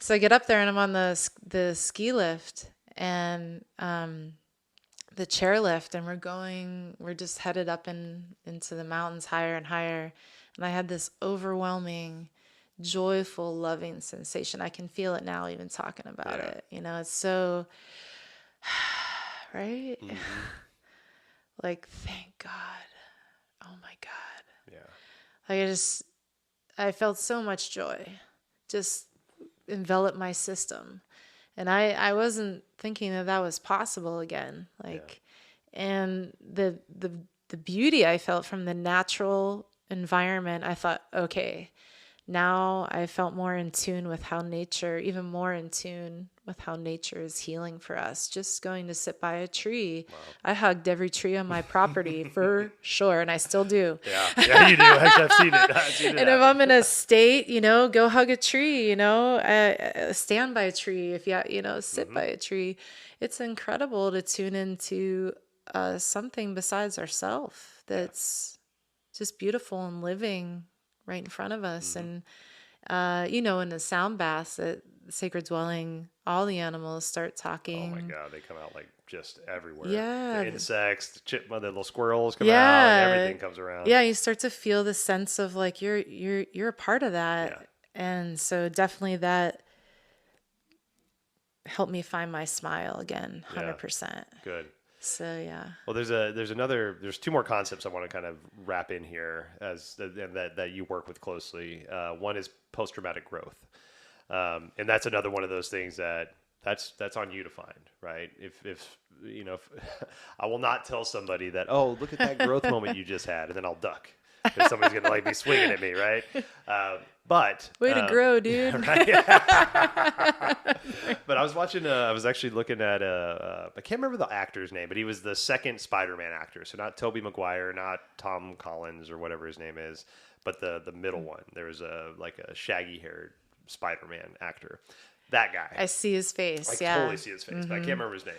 So I get up there and I'm on the ski lift and the chairlift, and we're just headed up into the mountains higher and higher. And I had this overwhelming, joyful, loving sensation. I can feel it now, even talking about it. It's so, right? Mm-hmm. Like, thank God. Oh my God. Yeah. Like I felt so much joy just envelop my system. And I wasn't thinking that was possible again. And the beauty I felt from the natural environment, I thought, okay, now I felt more in tune with how nature, even more in tune with how nature is healing for us. Just going to sit by a tree. Wow. I hugged every tree on my property for sure, and I still do. Yeah, you do. Actually, I've seen it. And if I'm in a state, go hug a tree, stand by a tree. If you, sit by a tree. It's incredible to tune into something besides ourselves that's just beautiful and living right in front of us. And, in the sound baths at Sacred Dwelling, all the animals start talking. Oh my God, they come out like just everywhere. Yeah. The insects, the chipmunk, the little squirrels come out, and everything comes around. Yeah, you start to feel the sense of like you're a part of that. Yeah. And so definitely that helped me find my smile again, 100%. Yeah. Good. So yeah. Well, there's two more concepts I want to kind of wrap in here that you work with closely. One is post-traumatic growth, and that's another one of those things that's on you to find, right? If I will not tell somebody that, oh, look at that growth moment you just had, and then I'll duck because somebody's gonna be swinging at me, right? But way to grow, dude. Right? But I was actually looking at I can't remember the actor's name, but he was the second Spider-Man actor. So not Tobey Maguire, not Tom Collins or whatever his name is, but the middle one. There was a shaggy-haired Spider-Man actor. That guy. I see his face. I totally see his face, but I can't remember his name.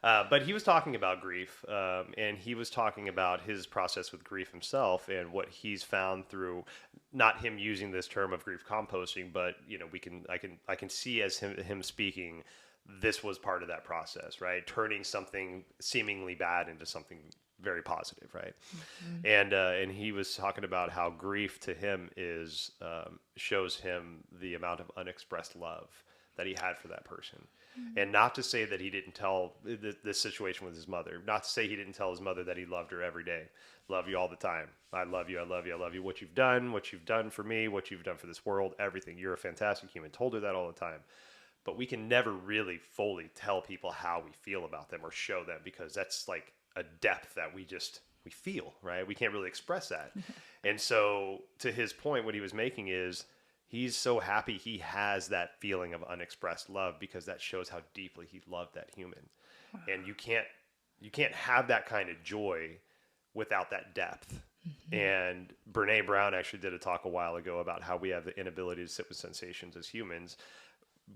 But he was talking about grief, and he was talking about his process with grief himself and what he's found through not him using this term of grief composting, but I can see as him speaking, this was part of that process, right? Turning something seemingly bad into something very positive, right? Mm-hmm. And he was talking about how grief to him is shows him the amount of unexpressed love that he had for that person. Mm-hmm. And not to say that he didn't tell this situation with his mother, not to say he didn't tell his mother that he loved her every day. Love you all the time. I love you. I love you. I love you. What you've done for me, what you've done for this world, everything. You're a fantastic human. Told her that all the time. But we can never really fully tell people how we feel about them or show them, because that's like a depth that we feel, right? We can't really express that. And so to his point, what he was making is, he's so happy he has that feeling of unexpressed love, because that shows how deeply he loved that human. Wow. And you can't have that kind of joy without that depth. Mm-hmm. And Brene Brown actually did a talk a while ago about how we have the inability to sit with sensations as humans,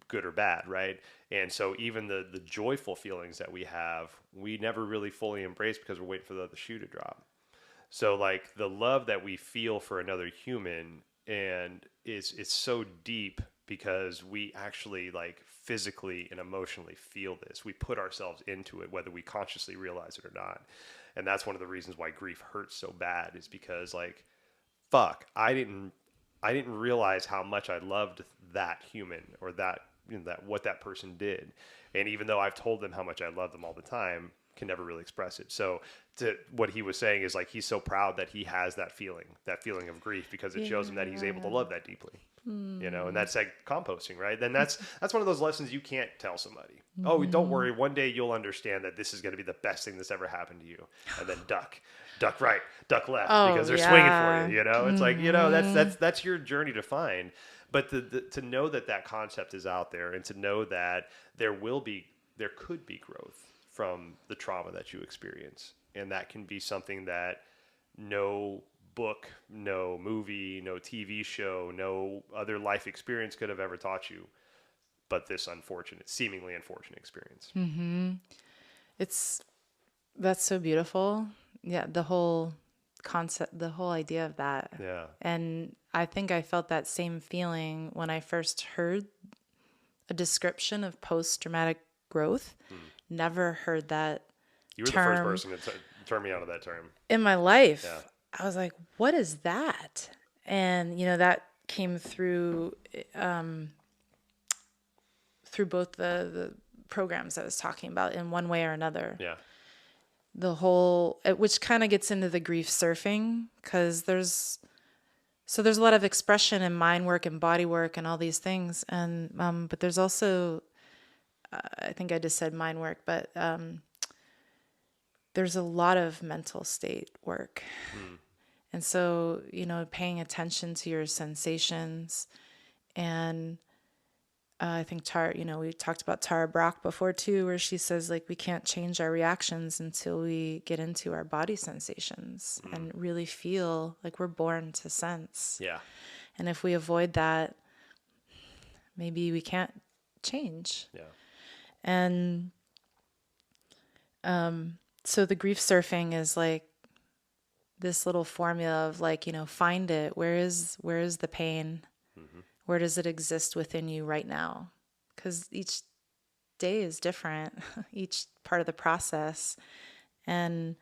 good or bad, right? And so even the joyful feelings that we have, we never really fully embrace because we're waiting for the shoe to drop. So like the love that we feel for another human, and it's so deep because we actually like physically and emotionally feel this. We put ourselves into it, whether we consciously realize it or not. And that's one of the reasons why grief hurts so bad, is because like, fuck, I didn't realize how much I loved that human, or that what that person did. And even though I've told them how much I love them all the time, can never really express it. So what he was saying is like, he's so proud that he has that feeling of grief, because it shows him that he's able to love that deeply. And that's like composting, right? Then that's one of those lessons you can't tell somebody. Oh, don't worry, one day you'll understand that this is going to be the best thing that's ever happened to you. And then duck right, duck left, because they're swinging for you. It's like, that's your journey to find. But to know that concept is out there, and to know that there could be growth from the trauma that you experience. And that can be something that no book, no movie, no TV show, no other life experience could have ever taught you, but this seemingly unfortunate experience. Mm-hmm. That's so beautiful. Yeah, the whole concept, the whole idea of that. Yeah. And I think I felt that same feeling when I first heard a description of post-traumatic growth. Never heard that You were the first term person to turn me onto that term. in my life. Yeah. I was like, what is that? And, that came through both the programs I was talking about in one way or another. Yeah. The whole, which kind of gets into the grief surfing, because there's a lot of expression in mind work and body work and all these things. And, but there's also, I think I just said mind work, but there's a lot of mental state work. And so, paying attention to your sensations. And I think we talked about Tara Brach before too, where she says, like, we can't change our reactions until we get into our body sensations and really feel like we're born to sense. Yeah. And if we avoid that, maybe we can't change. Yeah. And so the grief surfing is like this little formula of, like, find it. Where is the pain? Where does it exist within you right now? Because each day is different, each part of the process. And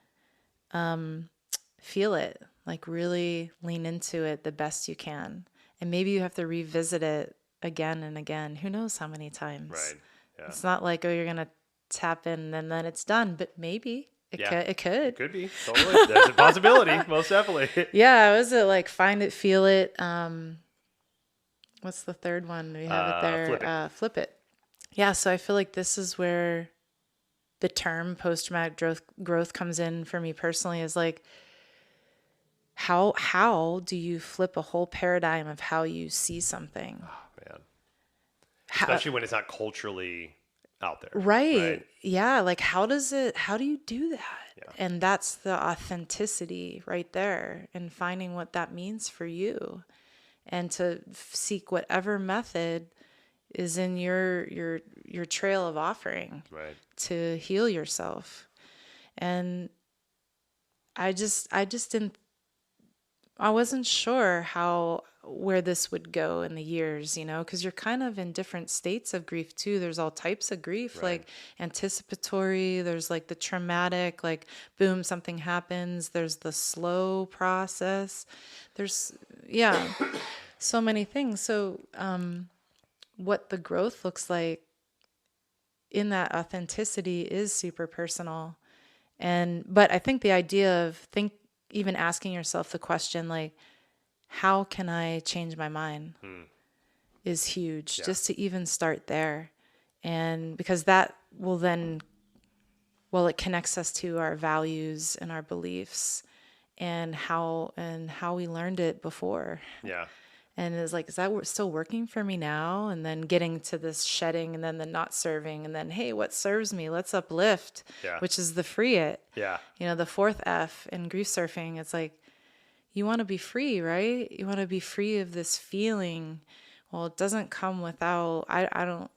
feel it, like really lean into it the best you can. And maybe you have to revisit it again and again. Who knows how many times? Right. Yeah. It's not like, oh, you're going to tap in and then it's done, but maybe it could. It could be. Totally. There's a possibility. Most definitely. Yeah. Was it like find it, feel it? What's the third one? We have it there. Flip it. Yeah. So I feel like this is where the term post-traumatic growth comes in for me personally, is like, how do you flip a whole paradigm of how you see something? Oh, man. Especially when it's not culturally out there. Right. Yeah. Like, how do you do that? Yeah. And that's the authenticity right there, and finding what that means for you, and to seek whatever method is in your trail of offering, right, to heal yourself. And I wasn't sure where this would go in the years, because you're kind of in different states of grief too. There's all types of grief, right, like anticipatory, there's like the traumatic, like boom, something happens. There's the slow process. There's, so many things. So, what the growth looks like in that authenticity is super personal. But I think the idea of even asking yourself the question, like, how can I change my mind is huge, just to even start there. And because that will then, it connects us to our values and our beliefs and how we learned it before. Yeah. And it's like, is that still working for me now? And then getting to this shedding, and then the not serving, and then, hey, what serves me? Let's uplift, which is the free it. Yeah. The fourth F in grief surfing, it's like, you want to be free, right? You want to be free of this feeling. Well, it doesn't come without, I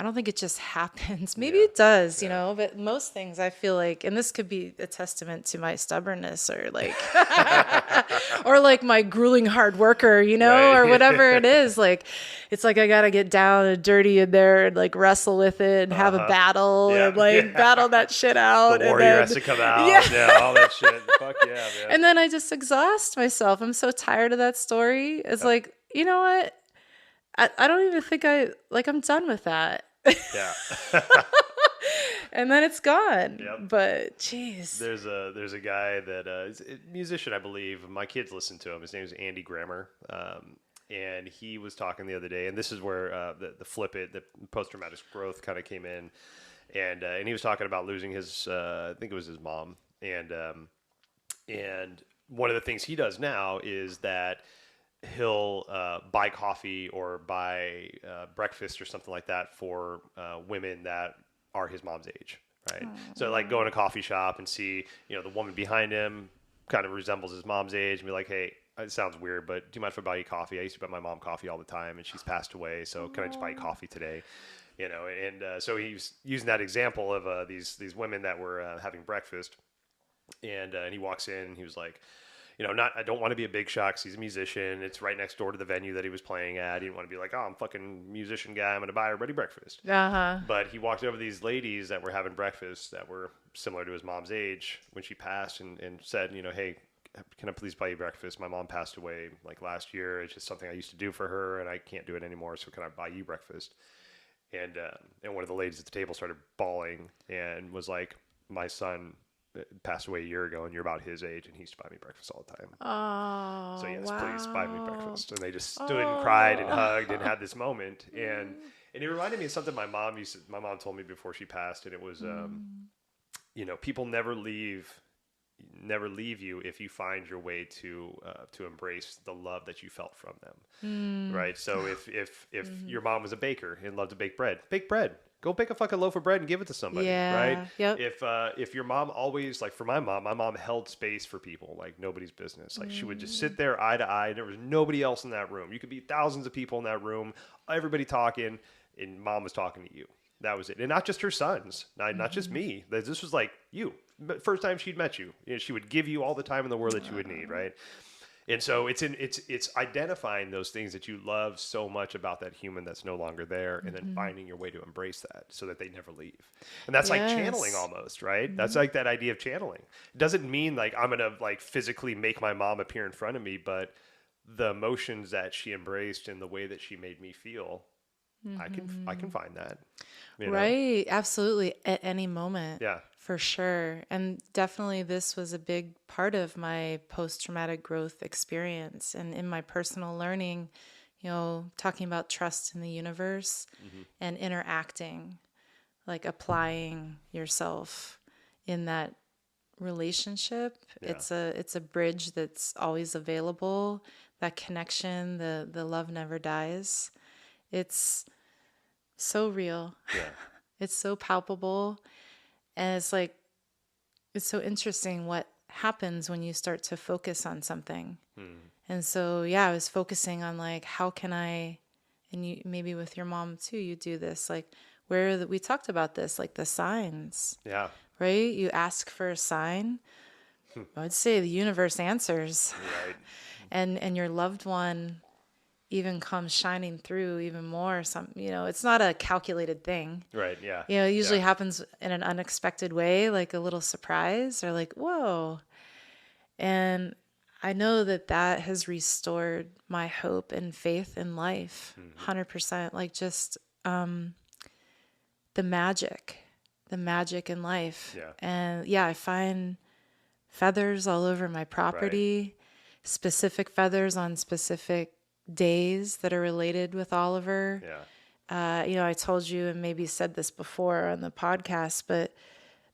don't think it just happens. Maybe it does, but most things I feel like, and this could be a testament to my stubbornness, or like, or like my grueling hard worker, Right. or whatever it is. Like, it's like I got to get down and dirty in there and like wrestle with it and have a battle and like battle that shit out. The warrior has to come out. Yeah, all that shit. Fuck yeah, man. And then I just exhaust myself. I'm so tired of that story. It's like, you know what? I don't even think I'm done with that. Yeah. And then it's gone. Yep. But geez. There's a guy that is a musician, I believe. My kids listen to him. His name is Andy Grammer. And he was talking the other day, and this is where the flip it, the post-traumatic growth kind of came in. And he was talking about losing his, I think it was his mom. And one of the things he does now is that he'll buy coffee or buy breakfast or something like that for women that are his mom's age, right? So like go in a coffee shop and see, the woman behind him kind of resembles his mom's age, and be like, hey, it sounds weird, but do you mind if I buy you coffee? I used to buy my mom coffee all the time, and she's passed away, so can I just buy you coffee today? And so he was using that example of these women that were having breakfast, and he walks in and he was like, I don't want to be a big shot 'cause he's a musician. It's right next door to the venue that he was playing at. He didn't want to be like, oh, I'm a fucking musician guy. I'm going to buy everybody breakfast. Uh-huh. But he walked over to these ladies that were having breakfast that were similar to his mom's age when she passed and said, hey, can I please buy you breakfast? My mom passed away like last year. It's just something I used to do for her and I can't do it anymore. So can I buy you breakfast? And one of the ladies at the table started bawling and was like, my son passed away a year ago and you're about his age and he used to buy me breakfast all the time. Oh, So yes, wow. please buy me breakfast. And they just stood and cried and hugged and had this moment. And it reminded me of something my mom told me before she passed. And it was, people never leave you if you find your way to embrace the love that you felt from them. Right. So if your mom was a baker and loved to bake bread. Go bake a fucking loaf of bread and give it to somebody, right? Yep. If your mom always, like for my mom held space for people like nobody's business. Like she would just sit there eye to eye. There was nobody else in that room. You could be thousands of people in that room, everybody talking, and mom was talking to you. That was it. And not just her sons, not just me. This was like you. First time she'd met you. She would give you all the time in the world that you would need, right? And so it's identifying those things that you love so much about that human that's no longer there, and then finding your way to embrace that so that they never leave. And that's like channeling almost, right? That's like that idea of channeling. It doesn't mean like I'm gonna like physically make my mom appear in front of me, but the emotions that she embraced and the way that she made me feel, I can find that. Right. Absolutely. At any moment. Yeah. For sure. And definitely this was a big part of my post-traumatic growth experience and in my personal learning, talking about trust in the universe and interacting, like applying yourself in that relationship. Yeah. It's a bridge that's always available. That connection, the love never dies. It's so real. Yeah. It's so palpable. And it's so interesting what happens when you start to focus on something. And so, I was focusing on like, how can I, and you, maybe with your mom too, you do this, like we talked about this, like the signs, right? You ask for a sign. I would say the universe answers, Right. and your loved one even comes shining through even more. It's not a calculated thing. Right. Yeah. It usually happens in an unexpected way, like a little surprise or like, whoa. And I know that has restored my hope and faith in life, 100%. Like just the magic in life. Yeah. And I find feathers all over my property, specific feathers on specific days that are related with Oliver. Yeah. I told you and maybe said this before on the podcast, but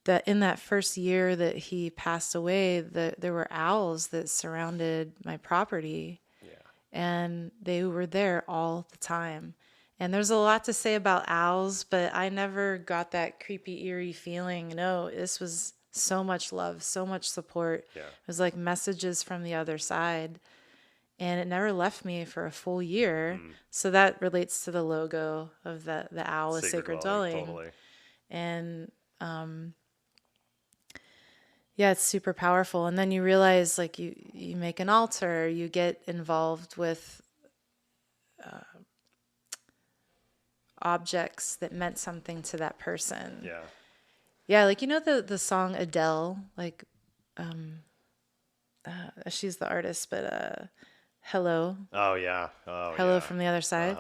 that in that first year that he passed away, there were owls that surrounded my property. Yeah. And they were there all the time. And there's a lot to say about owls, but I never got that creepy, eerie feeling. No, this was so much love, so much support. Yeah. It was like messages from the other side. And it never left me for a full year. So that relates to the logo of the owl, a sacred dwelling. Totally. And it's super powerful. And then you realize like you make an altar, you get involved with objects that meant something to that person. Yeah. Yeah, like the song Adele, like she's the artist, but Hello. Oh, yeah. Oh, Hello from the Other Side.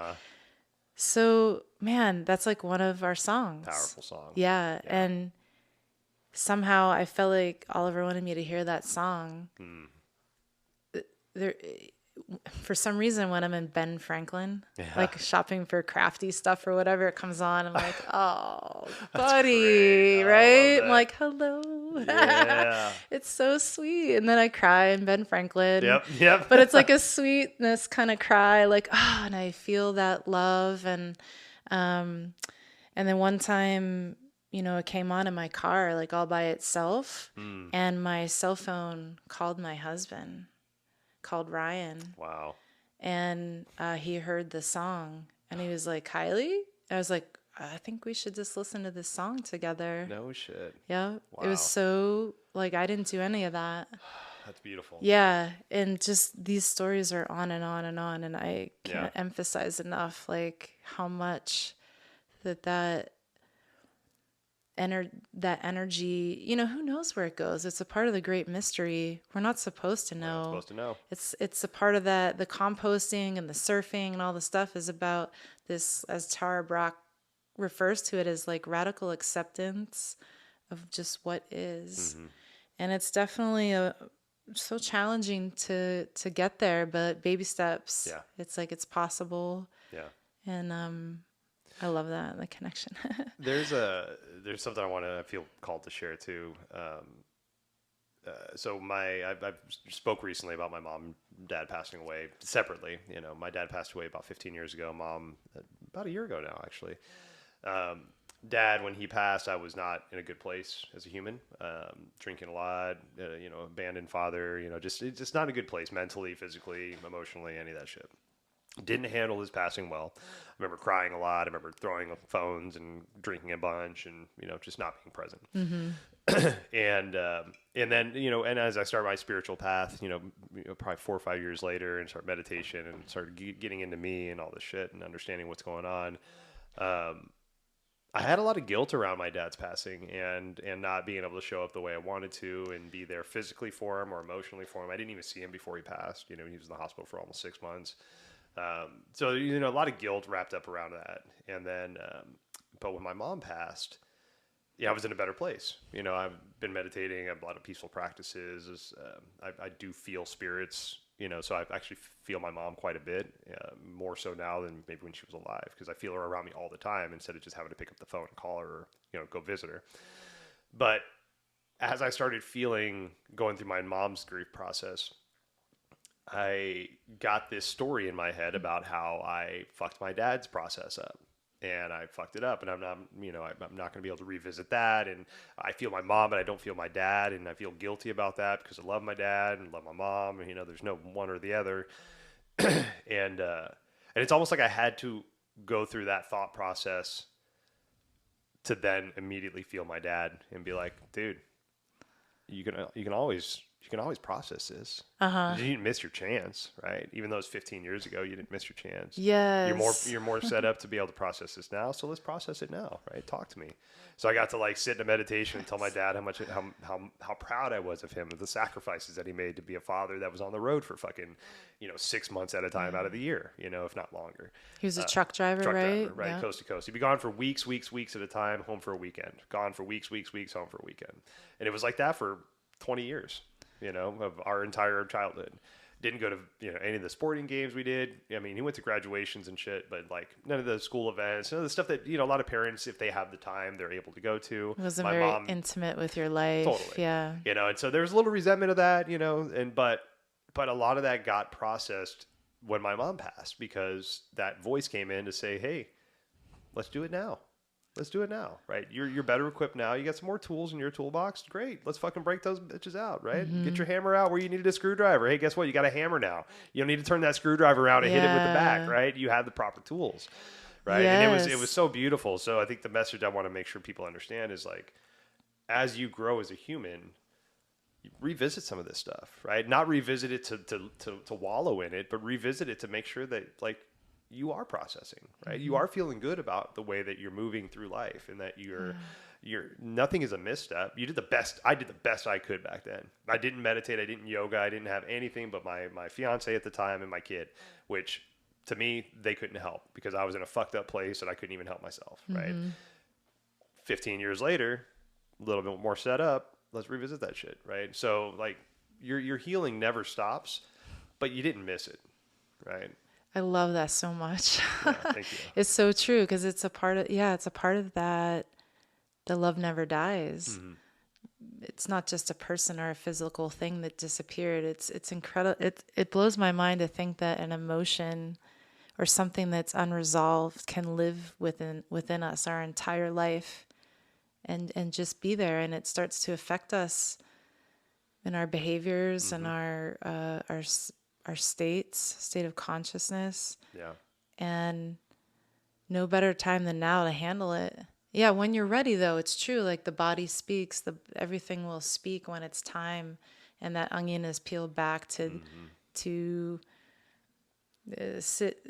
So, man, that's like one of our songs. Powerful song. Yeah. And somehow I felt like Oliver wanted me to hear that song. There, for some reason, when I'm in Ben Franklin, like shopping for crafty stuff or whatever, it comes on. I'm like, oh, buddy, right? I'm like, hello. Yeah. It's so sweet. And then I cry in Ben Franklin. Yep. But it's like a sweetness kind of cry, like, and I feel that love. And then one time, it came on in my car, like all by itself. And my cell phone called my husband. Called Ryan. Wow. And he heard the song and he was like, Kylee? I was like, I think we should just listen to this song together. No shit. Yeah. Wow. It was so, like, I didn't do any of that. That's beautiful. Yeah. And just these stories are on and on and on. And I can't Yeah. emphasize enough, like, how much that energy, you know, who knows where it goes? It's a part of the great mystery. We're not supposed to know. We're not supposed to know. It's a part of that. The composting and the surfing and all the stuff is about this, as Tara Brach refers to it, as like radical acceptance of just what is. And it's definitely so challenging to get there, but baby steps. Yeah. It's like it's possible. Yeah. And I love that, the connection. There's something I feel called to share too. So I spoke recently about my mom and dad passing away separately. You know, my dad passed away about 15 years ago. Mom, about a year ago now, actually. Dad, when he passed, I was not in a good place as a human. Drinking a lot, you know, abandoned father. You know, just not a good place mentally, physically, emotionally, any of that shit. Didn't handle his passing well. I remember crying a lot. I remember throwing phones and drinking a bunch, and you know, just not being present. And then, you know, and as I started my spiritual path, you know, probably 4 or 5 years later, and start meditation and started getting into me and all this shit and understanding what's going on. I had a lot of guilt around my dad's passing and not being able to show up the way I wanted to and be there physically for him or emotionally for him. I didn't even see him before he passed. You know, he was in the hospital for almost 6 months. So, you know, a lot of guilt wrapped up around that. And then, but when my mom passed, yeah, I was in a better place. You know, I've been meditating. I have a lot of peaceful practices. I do feel spirits, you know, so I actually feel my mom quite a bit, more so now than maybe when she was alive, because I feel her around me all the time instead of just having to pick up the phone and call her or, you know, go visit her. But as I started going through my mom's grief process, I got this story in my head about how I fucked my dad's process up. And I fucked it up, and I'm not, you know, I'm not going to be able to revisit that. And I feel my mom, but I don't feel my dad, and I feel guilty about that because I love my dad and love my mom, and you know, there's no one or the other. And it's almost like I had to go through that thought process to then immediately feel my dad and be like, dude, you can always process this. You didn't miss your chance, right? Even though it's 15 years ago, you didn't miss your chance. Yes. You're more set up to be able to process this now. So let's process it now, right? Talk to me. So I got to like sit in a meditation and tell my dad how proud I was of him, of the sacrifices that he made to be a father that was on the road for fucking, you know, 6 months at a time out of the year, you know, if not longer. He was a truck driver, right? Yeah. Coast to coast. He'd be gone for weeks at a time, home for a weekend. Gone for weeks, home for a weekend. And it was like that for 20 years. You know, of our entire childhood. Didn't go to, you know, any of the sporting games we did. I mean, he went to graduations and shit, but like none of the school events, none of the stuff that, you know, a lot of parents, if they have the time, they're able to go to. It wasn't very intimate with your life. Totally. Yeah. You know, and so there's a little resentment of that, you know, but a lot of that got processed when my mom passed, because that voice came in to say, hey, let's do it now. Let's do it now, right? You're better equipped now. You got some more tools in your toolbox. Great. Let's fucking break those bitches out, right? Get your hammer out where you needed a screwdriver. Hey, guess what? You got a hammer now. You don't need to turn that screwdriver around and hit it with the back, right? You have the proper tools, right? Yes. And it was so beautiful. So I think the message I want to make sure people understand is like, as you grow as a human, you revisit some of this stuff, right? Not revisit it to wallow in it, but revisit it to make sure that like, you are processing, right? You are feeling good about the way that you're moving through life, and that you're nothing is a misstep. You did the best. I did the best I could back then. I didn't meditate. I didn't yoga. I didn't have anything but my fiance at the time and my kid, which to me, they couldn't help because I was in a fucked up place and I couldn't even help myself, right? 15 years later, a little bit more set up. Let's revisit that shit, right? So like your healing never stops, but you didn't miss it, right? I love that so much. Yeah, thank you. It's so true, because it's a part of that. The love never dies. It's not just a person or a physical thing that disappeared. It's incredible. It blows my mind to think that an emotion or something that's unresolved can live within us our entire life and just be there, and it starts to affect us in our behaviors and our state of consciousness. Yeah. And no better time than now to handle it. Yeah, when you're ready, though, it's true. Like the body speaks, everything will speak when it's time, and that onion is peeled back to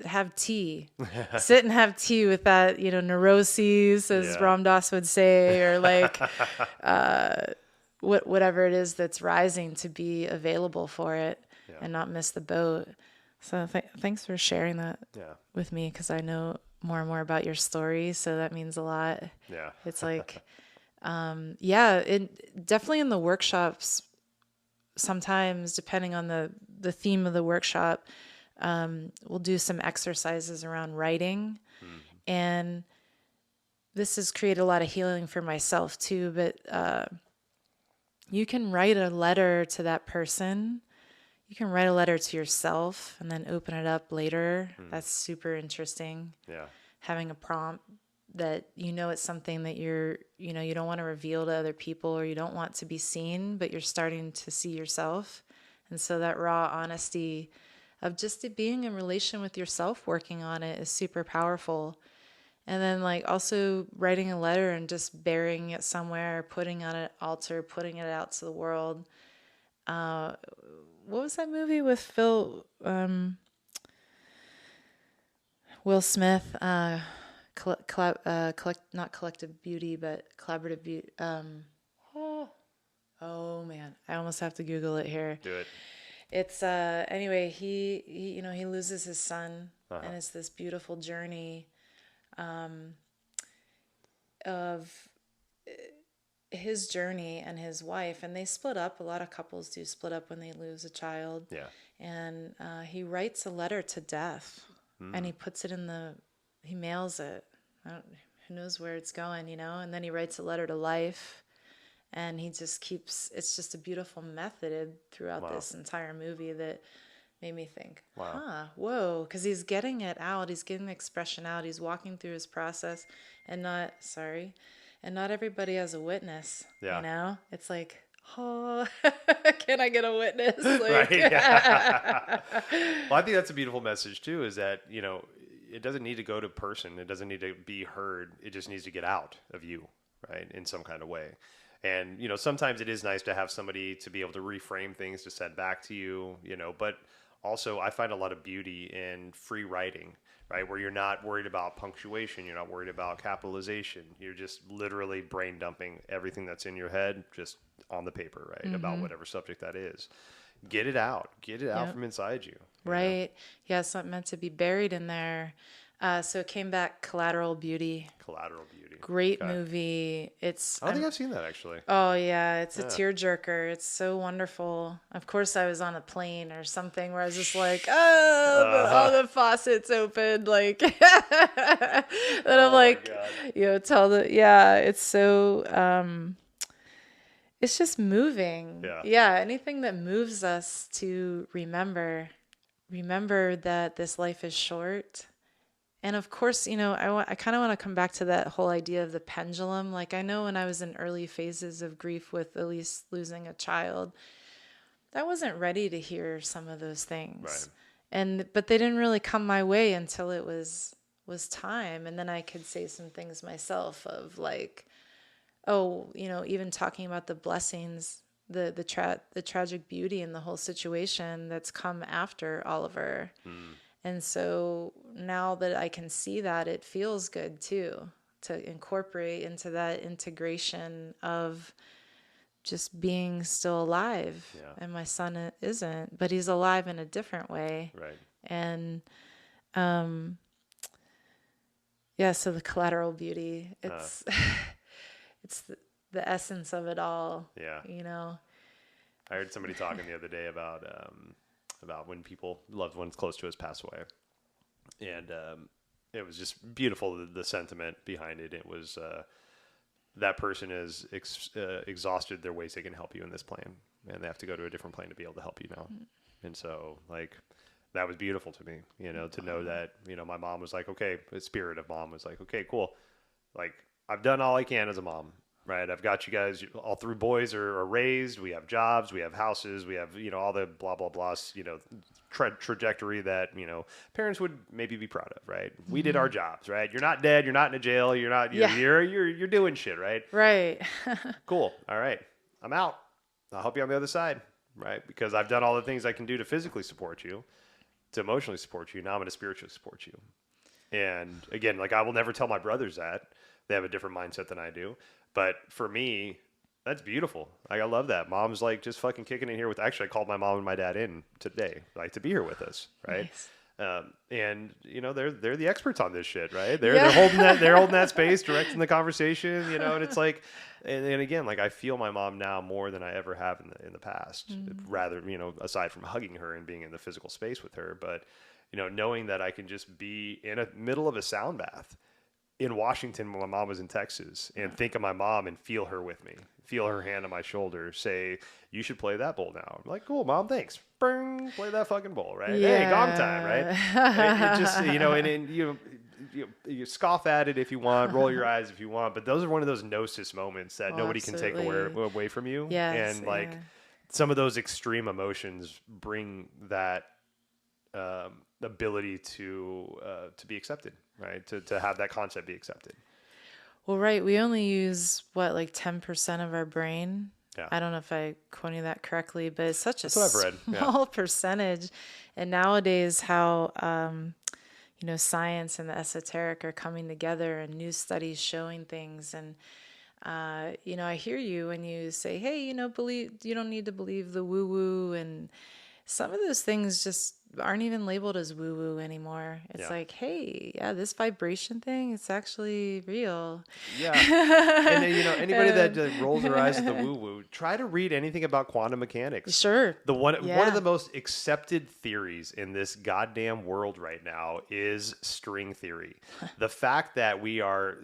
have tea, sit and have tea with that, neuroses, as Yeah. Ram Dass would say, or like whatever it is that's rising, to be available for it Yeah. and not miss the boat. So thanks for sharing that Yeah. with me, because I know more and more about your story, so that means a lot. Yeah. It's like, it definitely in the workshops, sometimes depending on the theme of the workshop, we'll do some exercises around writing. And this has created a lot of healing for myself too, but you can write a letter to that person. You can write a letter to yourself and then open it up later. That's super interesting. Yeah. Having a prompt that it's something that you don't want to reveal to other people, or you don't want to be seen, but you're starting to see yourself. And so that raw honesty of just it being in relation with yourself, working on it, is super powerful. And then like also writing a letter and just burying it somewhere, putting on an altar, putting it out to the world. What was that movie with Will Smith? Not collective beauty, but collaborative beauty. Oh man, I almost have to Google it here. Do it. It's anyway, he loses his son, and it's this beautiful journey of his journey and his wife, and they split up. A lot of couples do split up when they lose a child. Yeah. And he writes a letter to death, and he puts it he mails it. Who knows where it's going, and then he writes a letter to life, and he just keeps, it's just a beautiful method throughout this entire movie that made me think, whoa, because he's getting it out, he's getting the expression out, he's walking through his process, and not everybody has a witness. Yeah. It's like, oh, can I get a witness? Like, right. Yeah. Well, I think that's a beautiful message too, is that, it doesn't need to go to person. It doesn't need to be heard. It just needs to get out of you, right? In some kind of way. And, sometimes it is nice to have somebody to be able to reframe things to send back to you, but also I find a lot of beauty in free writing, right? Where you're not worried about punctuation. You're not worried about capitalization. You're just literally brain dumping everything that's in your head just on the paper, right? About whatever subject that is. Get it out. Get it out from inside you. Right. Yeah, it's not meant to be buried in there. So it came back, Collateral Beauty. Collateral Beauty. Great movie. I don't think I've seen that, actually. Oh, yeah. It's a tearjerker. It's so wonderful. Of course, I was on a plane or something where I was just like, all the faucets open. Like, and I'm like, it's so, it's just moving. Yeah. Anything that moves us to remember that this life is short. And of course, I kind of want to come back to that whole idea of the pendulum. Like, I know when I was in early phases of grief with Elise losing a child, I wasn't ready to hear some of those things. Right. But they didn't really come my way until it was time. And then I could say some things myself of like, even talking about the blessings, the tragic beauty in the whole situation that's come after Oliver. And so now that I can see that, it feels good too, to incorporate into that integration of just being still alive. Yeah. And my son isn't, but he's alive in a different way. Right. And, so the collateral beauty, it's, it's the essence of it all. Yeah. I heard somebody talking the other day about when loved ones close to us pass away. And it was just beautiful, the sentiment behind it. It was that person is exhausted their ways they can help you in this plane, and they have to go to a different plane to be able to help you now. And so, like, that was beautiful to me, to know that, my mom was like, okay, the spirit of mom was like, okay, cool. Like, I've done all I can as a mom, right? I've got you guys, all three boys are raised. We have jobs, we have houses, we have, all the blah, blah, blahs, trajectory that, parents would maybe be proud of, right? We did our jobs, right? You're not dead. You're not in a jail. You're doing shit, right? Right. Cool. All right. I'm out. I'll help you on the other side, right? Because I've done all the things I can do to physically support you, to emotionally support you. Now I'm going to spiritually support you. And again, like I will never tell my brothers that. They have a different mindset than I do. But for me, that's beautiful. Like, I love that. Mom's like just fucking kicking in here with, actually I called my mom and my dad in today, like to be here with us. Right. Nice. And they're the experts on this shit, right? They're holding that space, directing the conversation, and it's like, and again, like I feel my mom now more than I ever have in the past, rather, aside from hugging her and being in the physical space with her, but knowing that I can just be in a middle of a sound bath in Washington when my mom was in Texas and think of my mom and feel her with me, feel her hand on my shoulder, say, you should play that bowl now. I'm like, cool, Mom, thanks. Bing, play that fucking bowl, right? Yeah. Hey, gong time, right? It just, and you scoff at it if you want, roll your eyes if you want, but those are one of those gnosis moments that nobody absolutely. can take away from you. Yes, and like some of those extreme emotions bring that ability to be accepted, right? To have that concept be accepted. Well, right. We only use like 10% of our brain. Yeah. I don't know if I quoted that correctly, but it's such a That's what I've read. small percentage. And nowadays how, science and the esoteric are coming together and new studies showing things. And, I hear you when you say, hey, you don't need to believe the woo woo. And some of those things just aren't even labeled as woo woo anymore. It's like, hey, this vibration thing, it's actually real. Yeah. And then, anybody that rolls their eyes at the woo woo, try to read anything about quantum mechanics. Sure. One of the most accepted theories in this goddamn world right now is string theory. The fact that we are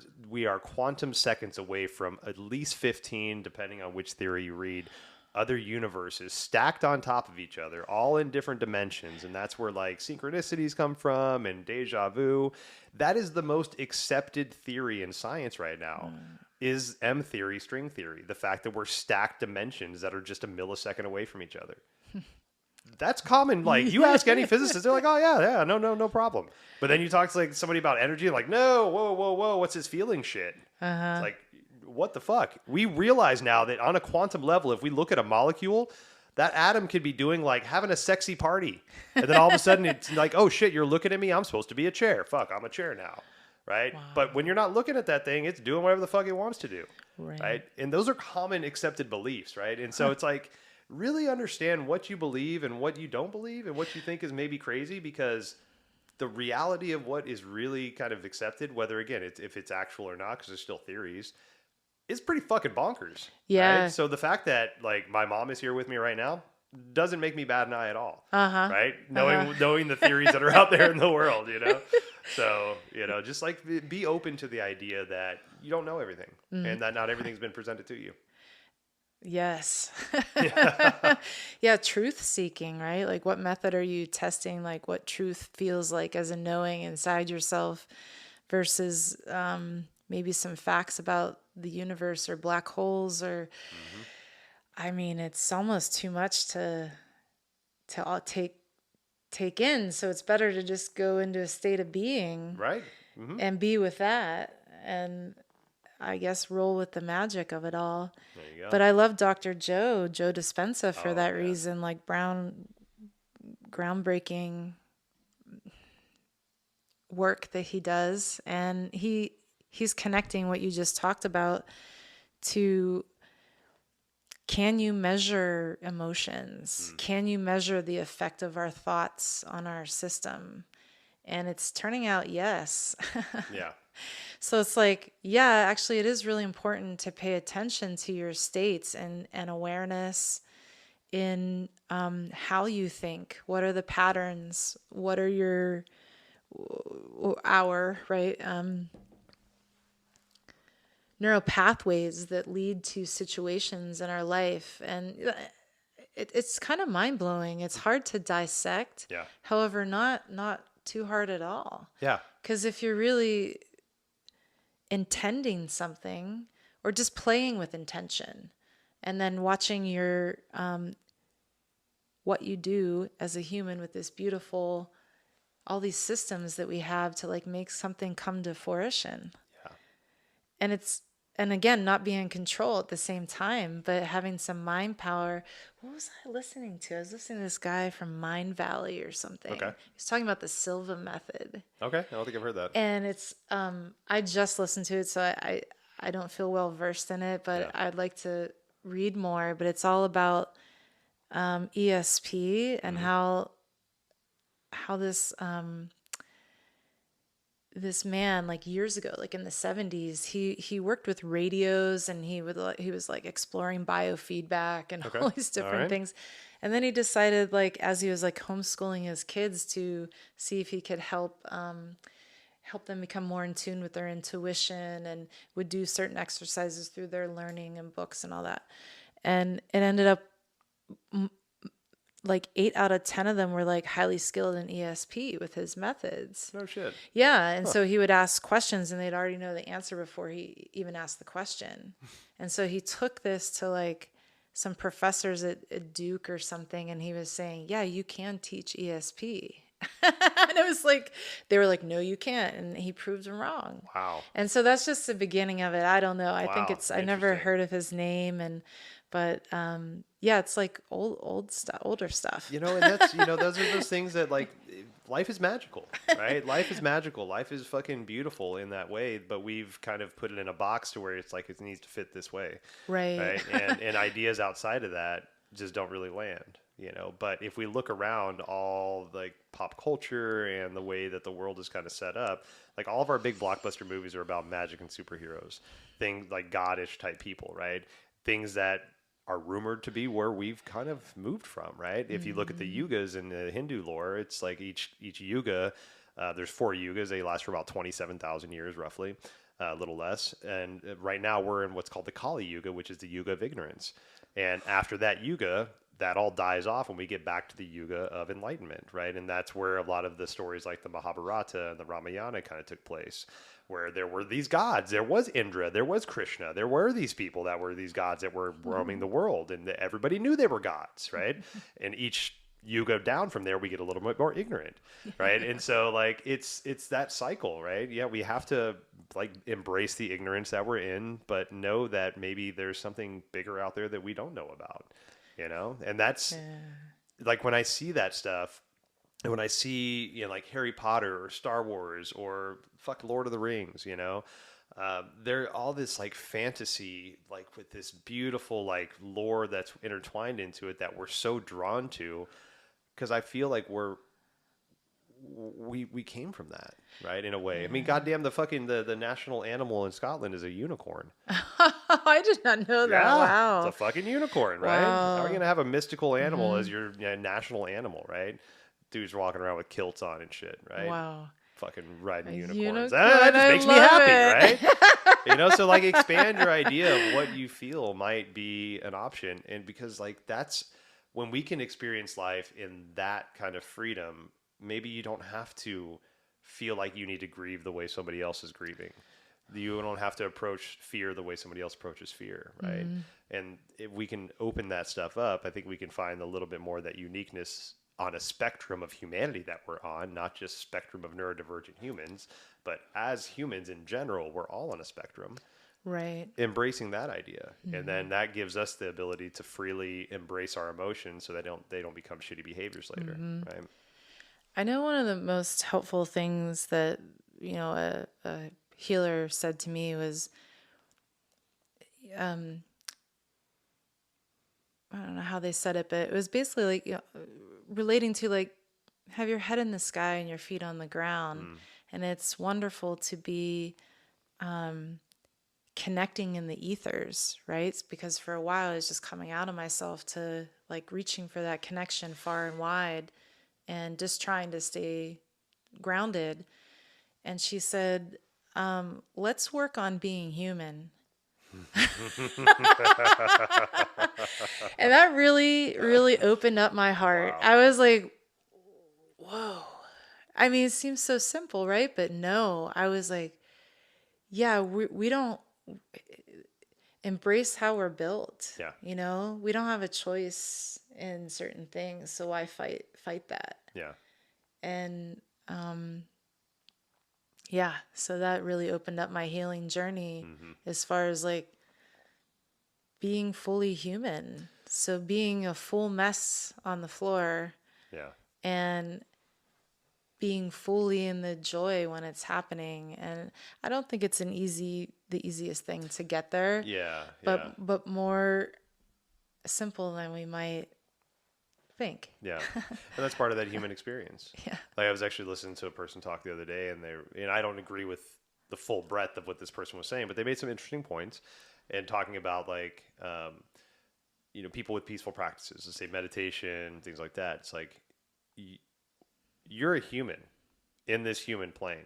quantum seconds away from at least 15, depending on which theory you read, other universes stacked on top of each other, all in different dimensions. And that's where like synchronicities come from and deja vu. That is the most accepted theory in science right now is M theory, string theory. The fact that we're stacked dimensions that are just a millisecond away from each other. That's common. Like you ask any physicist, they're like, oh yeah, no problem. But then you talk to like somebody about energy, like, no, whoa, what's this feeling shit? It's like, what the fuck? We realize now that on a quantum level, if we look at a molecule, that atom could be doing like having a sexy party. And then all of a sudden it's like, oh shit, you're looking at me. I'm supposed to be a chair. Fuck, I'm a chair now. Right. Wow. But when you're not looking at that thing, it's doing whatever the fuck it wants to do. Right. And those are common accepted beliefs. Right. And so it's like, really understand what you believe and what you don't believe and what you think is maybe crazy, because the reality of what is really kind of accepted, whether again, if it's actual or not, because there's still theories, is pretty fucking bonkers. Yeah. Right? So the fact that like my mom is here with me right now doesn't make me bat an eye at all. Right? Knowing the theories that are out there in the world, So, just like be open to the idea that you don't know everything and that not everything's been presented to you. Yes. Yeah. Truth seeking, right? Like what method are you testing? Like what truth feels like as a knowing inside yourself versus, maybe some facts about the universe or black holes or, I mean, it's almost too much to all take in. So it's better to just go into a state of being, right, and be with that. And I guess roll with the magic of it all. There you go. But I love Dr. Joe Dispenza for that reason, like groundbreaking work that he does. And he's connecting what you just talked about to, can you measure emotions? Can you measure the effect of our thoughts on our system? And it's turning out yes. Yeah. So it's like, yeah, actually it is really important to pay attention to your states and awareness in how you think. What are the patterns? What are our neural pathways that lead to situations in our life? And it's kind of mind-blowing. It's hard to dissect. Yeah. However, not too hard at all. Yeah. Because if you're really intending something or just playing with intention, and then watching your what you do as a human with this beautiful, all these systems that we have to like make something come to fruition. Yeah. And and again, not being in control at the same time, but having some mind power. What was I listening to? I was listening to this guy from Mind Valley or something. Okay. He's talking about the Silva method. Okay. I don't think I've heard that. And it's, I just listened to it, so I don't feel well versed in it, but Yeah. I'd like to read more. But it's all about ESP and how this this man, like years ago, like in the 70s, he worked with radios, and he was like exploring biofeedback and all these different things. And then he decided, like, as he was like homeschooling his kids, to see if he could help them become more in tune with their intuition, and would do certain exercises through their learning and books and all that. And it ended up like 8 out of 10 of them were like highly skilled in ESP with his methods. No shit. Yeah. And so he would ask questions, and they'd already know the answer before he even asked the question. And so he took this to like some professors at Duke or something, and he was saying, yeah, you can teach ESP. And it was like, they were like, no, you can't. And he proved them wrong. Wow. And so that's just the beginning of it. I don't know. I think I never Interesting. heard of his name, but yeah, it's like older stuff. And that's, those are those things that, like, life is magical, right? Life is magical. Life is fucking beautiful in that way, but we've kind of put it in a box to where it's like it needs to fit this way. Right. And ideas outside of that just don't really land, But if we look around all like pop culture and the way that the world is kind of set up, like all of our big blockbuster movies are about magic and superheroes, things like goddish type people, right? Things that are rumored to be where we've kind of moved from, right? If you look at the yugas in the Hindu lore, it's like each yuga, there's 4 yugas. They last for about 27,000 years, roughly, a little less. And right now we're in what's called the Kali Yuga, which is the Yuga of ignorance. And after that yuga, that all dies off when we get back to the Yuga of enlightenment, right? And that's where a lot of the stories like the Mahabharata and the Ramayana kind of took place, where there were these gods. There was Indra, there was Krishna, there were these people that were these gods that were roaming the world, and everybody knew they were gods, right? And each yuga down from there, we get a little bit more ignorant, right? And so, like, it's that cycle, right? Yeah, we have to like embrace the ignorance that we're in, but know that maybe there's something bigger out there that we don't know about, And that's like when I see that stuff. And when I see, like Harry Potter or Star Wars or fuck Lord of the Rings, they're all this like fantasy, like with this beautiful like lore that's intertwined into it that we're so drawn to, because I feel like we came from that, right? In a way. I mean, goddamn, the national animal in Scotland is a unicorn. I did not know that. Yeah, Wow. it's a fucking unicorn, right? Wow. How are you gonna have a mystical animal as your national animal, right? Dudes walking around with kilts on and shit, right? Wow. Fucking riding unicorns. Unicorn, That just makes me love happy, it. right? So like expand your idea of what you feel might be an option. And because like that's when we can experience life in that kind of freedom, maybe you don't have to feel like you need to grieve the way somebody else is grieving. You don't have to approach fear the way somebody else approaches fear, right? And if we can open that stuff up, I think we can find a little bit more of that uniqueness on a spectrum of humanity that we're on, not just spectrum of neurodivergent humans, but as humans in general, we're all on a spectrum. Right. Embracing that idea. And then that gives us the ability to freely embrace our emotions so they don't become shitty behaviors later, right? I know one of the most helpful things that, a healer said to me was, I don't know how they said it, but it was basically like, relating to like, have your head in the sky and your feet on the ground. And it's wonderful to be connecting in the ethers, right? Because for a while I was just coming out of myself to like reaching for that connection far and wide and just trying to stay grounded. And she said, let's work on being human. And that really, really opened up my heart. Wow. I was like, whoa. I mean, it seems so simple, right? But no, I was like, yeah, we don't, embrace how we're built. Yeah. You know, we don't have a choice in certain things, so why fight that? Yeah. And yeah, so that really opened up my healing journey as far as like being fully human. So being a full mess on the floor Yeah. and being fully in the joy when it's happening. And I don't think it's the easiest thing to get there. Yeah. Yeah. But more simple than we might think. Yeah. And that's part of that human experience. Yeah. Like I was actually listening to a person talk the other day, and I don't agree with the full breadth of what this person was saying, but they made some interesting points and talking about like, people with peaceful practices, let's say meditation, things like that. It's like, you're a human in this human plane.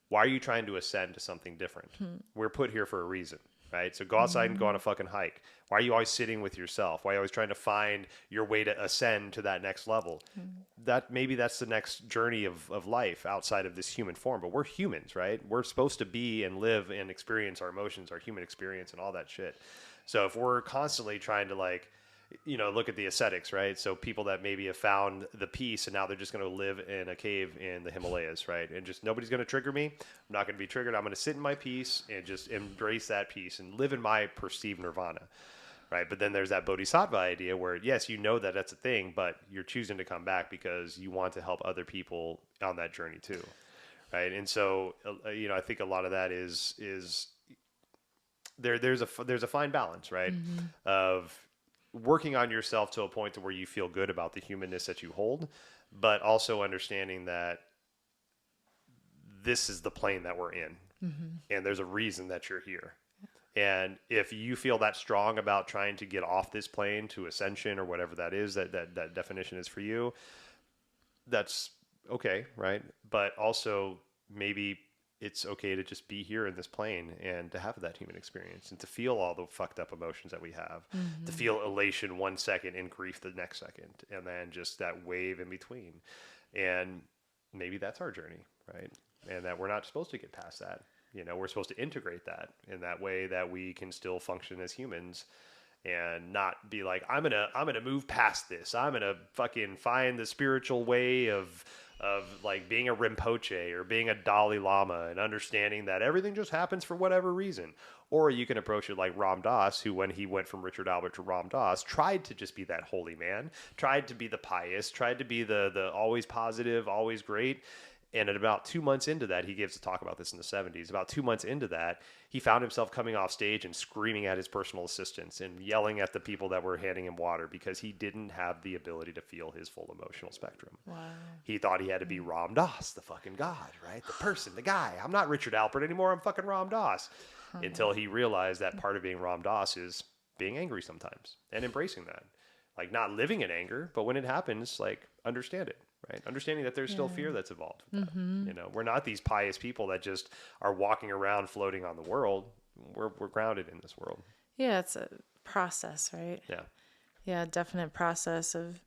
Why are you trying to ascend to something different? We're put here for a reason, right? So go outside and go on a fucking hike. Why are you always sitting with yourself? Why are you always trying to find your way to ascend to that next level? Maybe that's the next journey of life outside of this human form. But we're humans, right? We're supposed to be and live and experience our emotions, our human experience, and all that shit. So if we're constantly trying to look at the ascetics, right? So people that maybe have found the peace and now they're just going to live in a cave in the Himalayas, right? And just nobody's going to trigger me. I'm not going to be triggered. I'm going to sit in my peace and just embrace that peace and live in my perceived nirvana, right? But then there's that bodhisattva idea where, yes, you know that that's a thing, but you're choosing to come back because you want to help other people on that journey too, right? And so, I think a lot of that is there's a fine balance, right? Of working on yourself to a point to where you feel good about the humanness that you hold, but also understanding that this is the plane that we're in, and there's a reason that you're here. And if you feel that strong about trying to get off this plane to ascension or whatever that is, that definition is for you, that's okay, right? But also maybe it's okay to just be here in this plane and to have that human experience and to feel all the fucked up emotions that we have, to feel elation 1 second and grief the next second, and then just that wave in between. And maybe that's our journey, right? And that we're not supposed to get past that. We're supposed to integrate that in that way that we can still function as humans and not be like, I'm gonna move past this. I'm gonna fucking find the spiritual way of like being a Rinpoche or being a Dalai Lama and understanding that everything just happens for whatever reason. Or you can approach it like Ram Dass, who when he went from Richard Albert to Ram Dass, tried to just be that holy man, tried to be the pious, tried to be the always positive, always great. And at about 2 months into that, he gives a talk about this in the 70s. About 2 months into that, he found himself coming off stage and screaming at his personal assistants and yelling at the people that were handing him water because he didn't have the ability to feel his full emotional spectrum. Wow. He thought he had to be Ram Dass, the fucking god, right? The person, the guy. I'm not Richard Alpert anymore. I'm fucking Ram Dass. Until he realized that part of being Ram Dass is being angry sometimes and embracing that. Like not living in anger, but when it happens, like understand it. Right. Understanding that there's still fear that's involved with that. We're not these pious people that just are walking around floating on the world. We're grounded in this world. Yeah, it's a process, right? Yeah. Yeah, definite process of,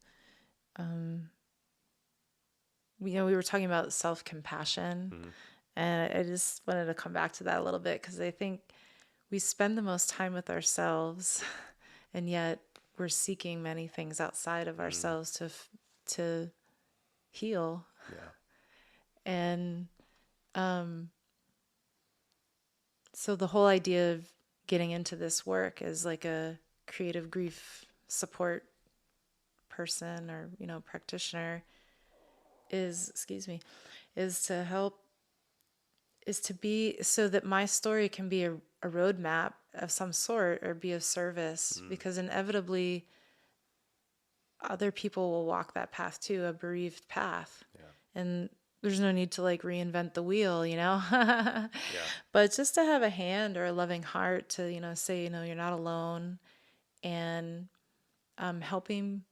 we were talking about self-compassion, and I just wanted to come back to that a little bit because I think we spend the most time with ourselves, and yet we're seeking many things outside of ourselves to heal. Yeah. And so the whole idea of getting into this work as like a creative grief support person or practitioner is to help, is to be, so that my story can be a roadmap of some sort or be of service, because inevitably other people will walk that path too, a bereaved path. Yeah. And there's no need to like reinvent the wheel, Yeah. But just to have a hand or a loving heart to, say, you're not alone, and helping,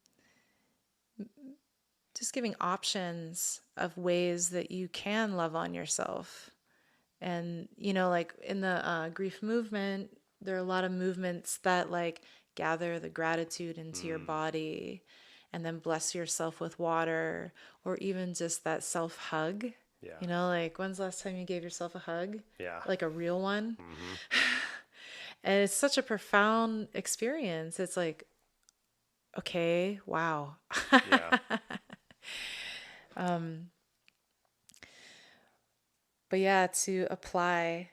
just giving options of ways that you can love on yourself. And, like in the grief movement, there are a lot of movements that like gather the gratitude into your body and then bless yourself with water, or even just that self hug. Yeah. Like when's the last time you gave yourself a hug? Yeah. Like a real one. And it's such a profound experience. It's like, okay, wow. Yeah. But yeah, to apply,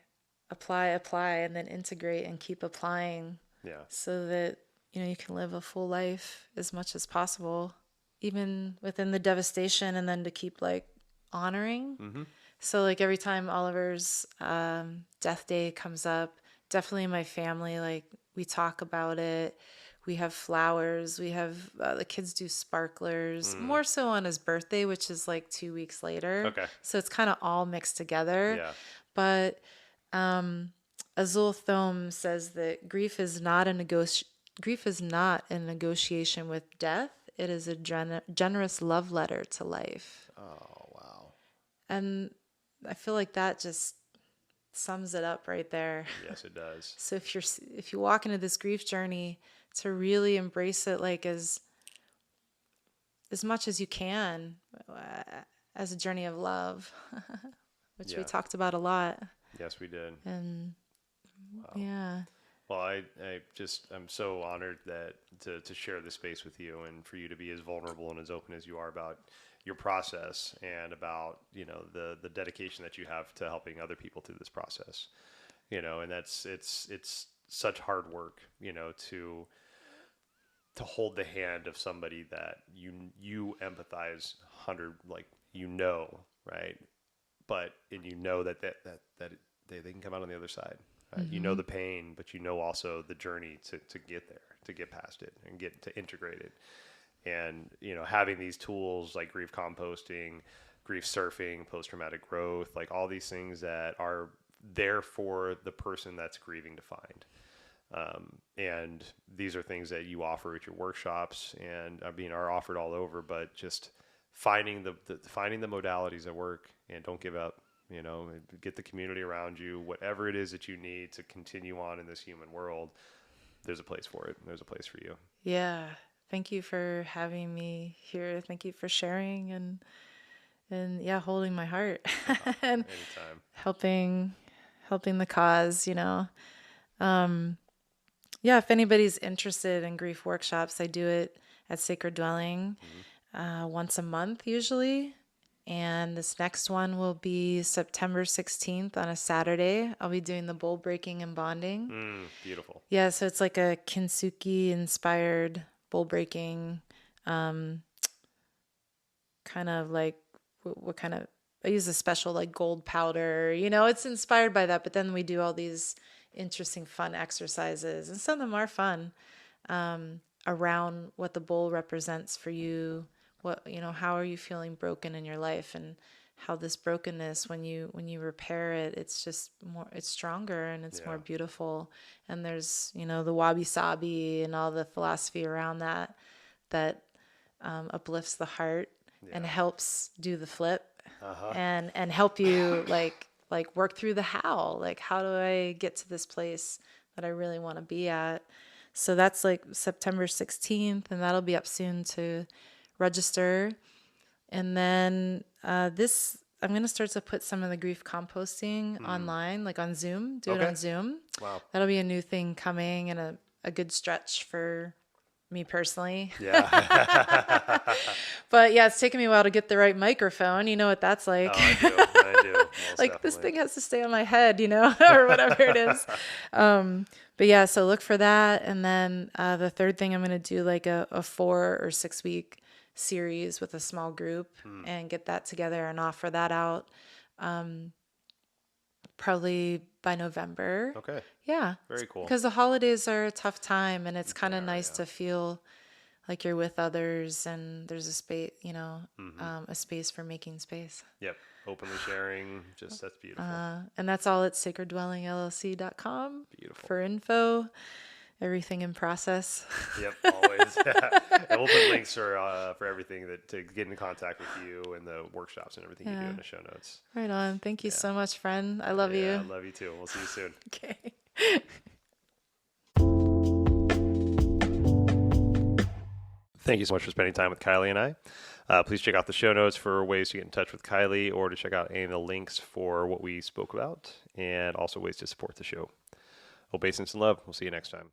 and then integrate and keep applying Yeah. so that, you can live a full life as much as possible, even within the devastation, and then to keep like honoring. Mm-hmm. So like every time Oliver's death day comes up, definitely my family, like we talk about it. We have flowers. We have the kids do sparklers, more so on his birthday, which is like 2 weeks later. Okay. So it's kind of all mixed together. Yeah. But Azul Thome says that grief is not a negotiation with death. It is a generous love letter to life. Oh, wow. And I feel like that just sums it up right there. Yes, it does. So if you walk into this grief journey, to really embrace it like as much as you can, as a journey of love, which we talked about a lot. Yes, we did. And Wow. yeah. Well, I'm so honored that to share this space with you, and for you to be as vulnerable and as open as you are about your process, and about, the dedication that you have to helping other people through this process, and it's such hard work, to hold the hand of somebody that you empathize 100, like, right? But, and that they can come out on the other side. Right? Mm-hmm. The pain, but also the journey to get there, to get past it, and get to integrate it. And, having these tools like grief composting, grief surfing, post-traumatic growth, like all these things that are there for the person that's grieving to find. And these are things that you offer at your workshops, and are offered all over, but just finding finding the modalities that work, and don't give up. Get the community around you, whatever it is that you need to continue on in this human world. There's a place for it. There's a place for you. Yeah. Thank you for having me here. Thank you for sharing and yeah, holding my heart and Anytime. helping the cause, Yeah, if anybody's interested in grief workshops, I do it at Sacred Dwelling once a month usually. And this next one will be September 16th on a Saturday. I'll be doing the bowl breaking and bonding. Beautiful. Yeah, so it's like a kintsugi-inspired bowl breaking, kind of like what kind of, I use a special like gold powder, it's inspired by that. But then we do all these interesting, fun exercises, and some of them are fun, around what the bowl represents for you. What, how are you feeling broken in your life, and how this brokenness, when you repair it, it's just more, it's stronger, and it's more beautiful. And there's, the wabi sabi and all the philosophy around that uplifts the heart and helps do the flip, and help you like work through the how do I get to this place that I really want to be at. So that's like September 16th, and that'll be up soon to register. And then I'm going to start to put some of the grief composting online, like on Zoom, it on Zoom. Wow. That'll be a new thing coming, and a good stretch for me personally. Yeah. But yeah, it's taken me a while to get the right microphone. You know what that's like. Oh, I do. Like Definitely. this thing has to stay on my head, or whatever it is. But yeah, so look for that. And then the third thing, I'm going to do like a 4 or 6 week series with a small group and get that together and offer that out probably by November. Okay. Yeah. Very cool. Because the holidays are a tough time, and it's kind of nice to feel like you're with others, and there's a space, a space for making space. Yep. Openly sharing. Just, that's beautiful. And that's all at sacreddwellingllc.com. Beautiful. For info. Everything in process. Yep, always. And we'll put links for everything to get in contact with you, and the workshops and everything you do in the show notes. Right on. Thank you so much, friend. I love you. I love you too. We'll see you soon. Okay. Thank you so much for spending time with Kylee and I. Please check out the show notes for ways to get in touch with Kylee, or to check out any of the links for what we spoke about, and also ways to support the show. Obeisance and love. We'll see you next time.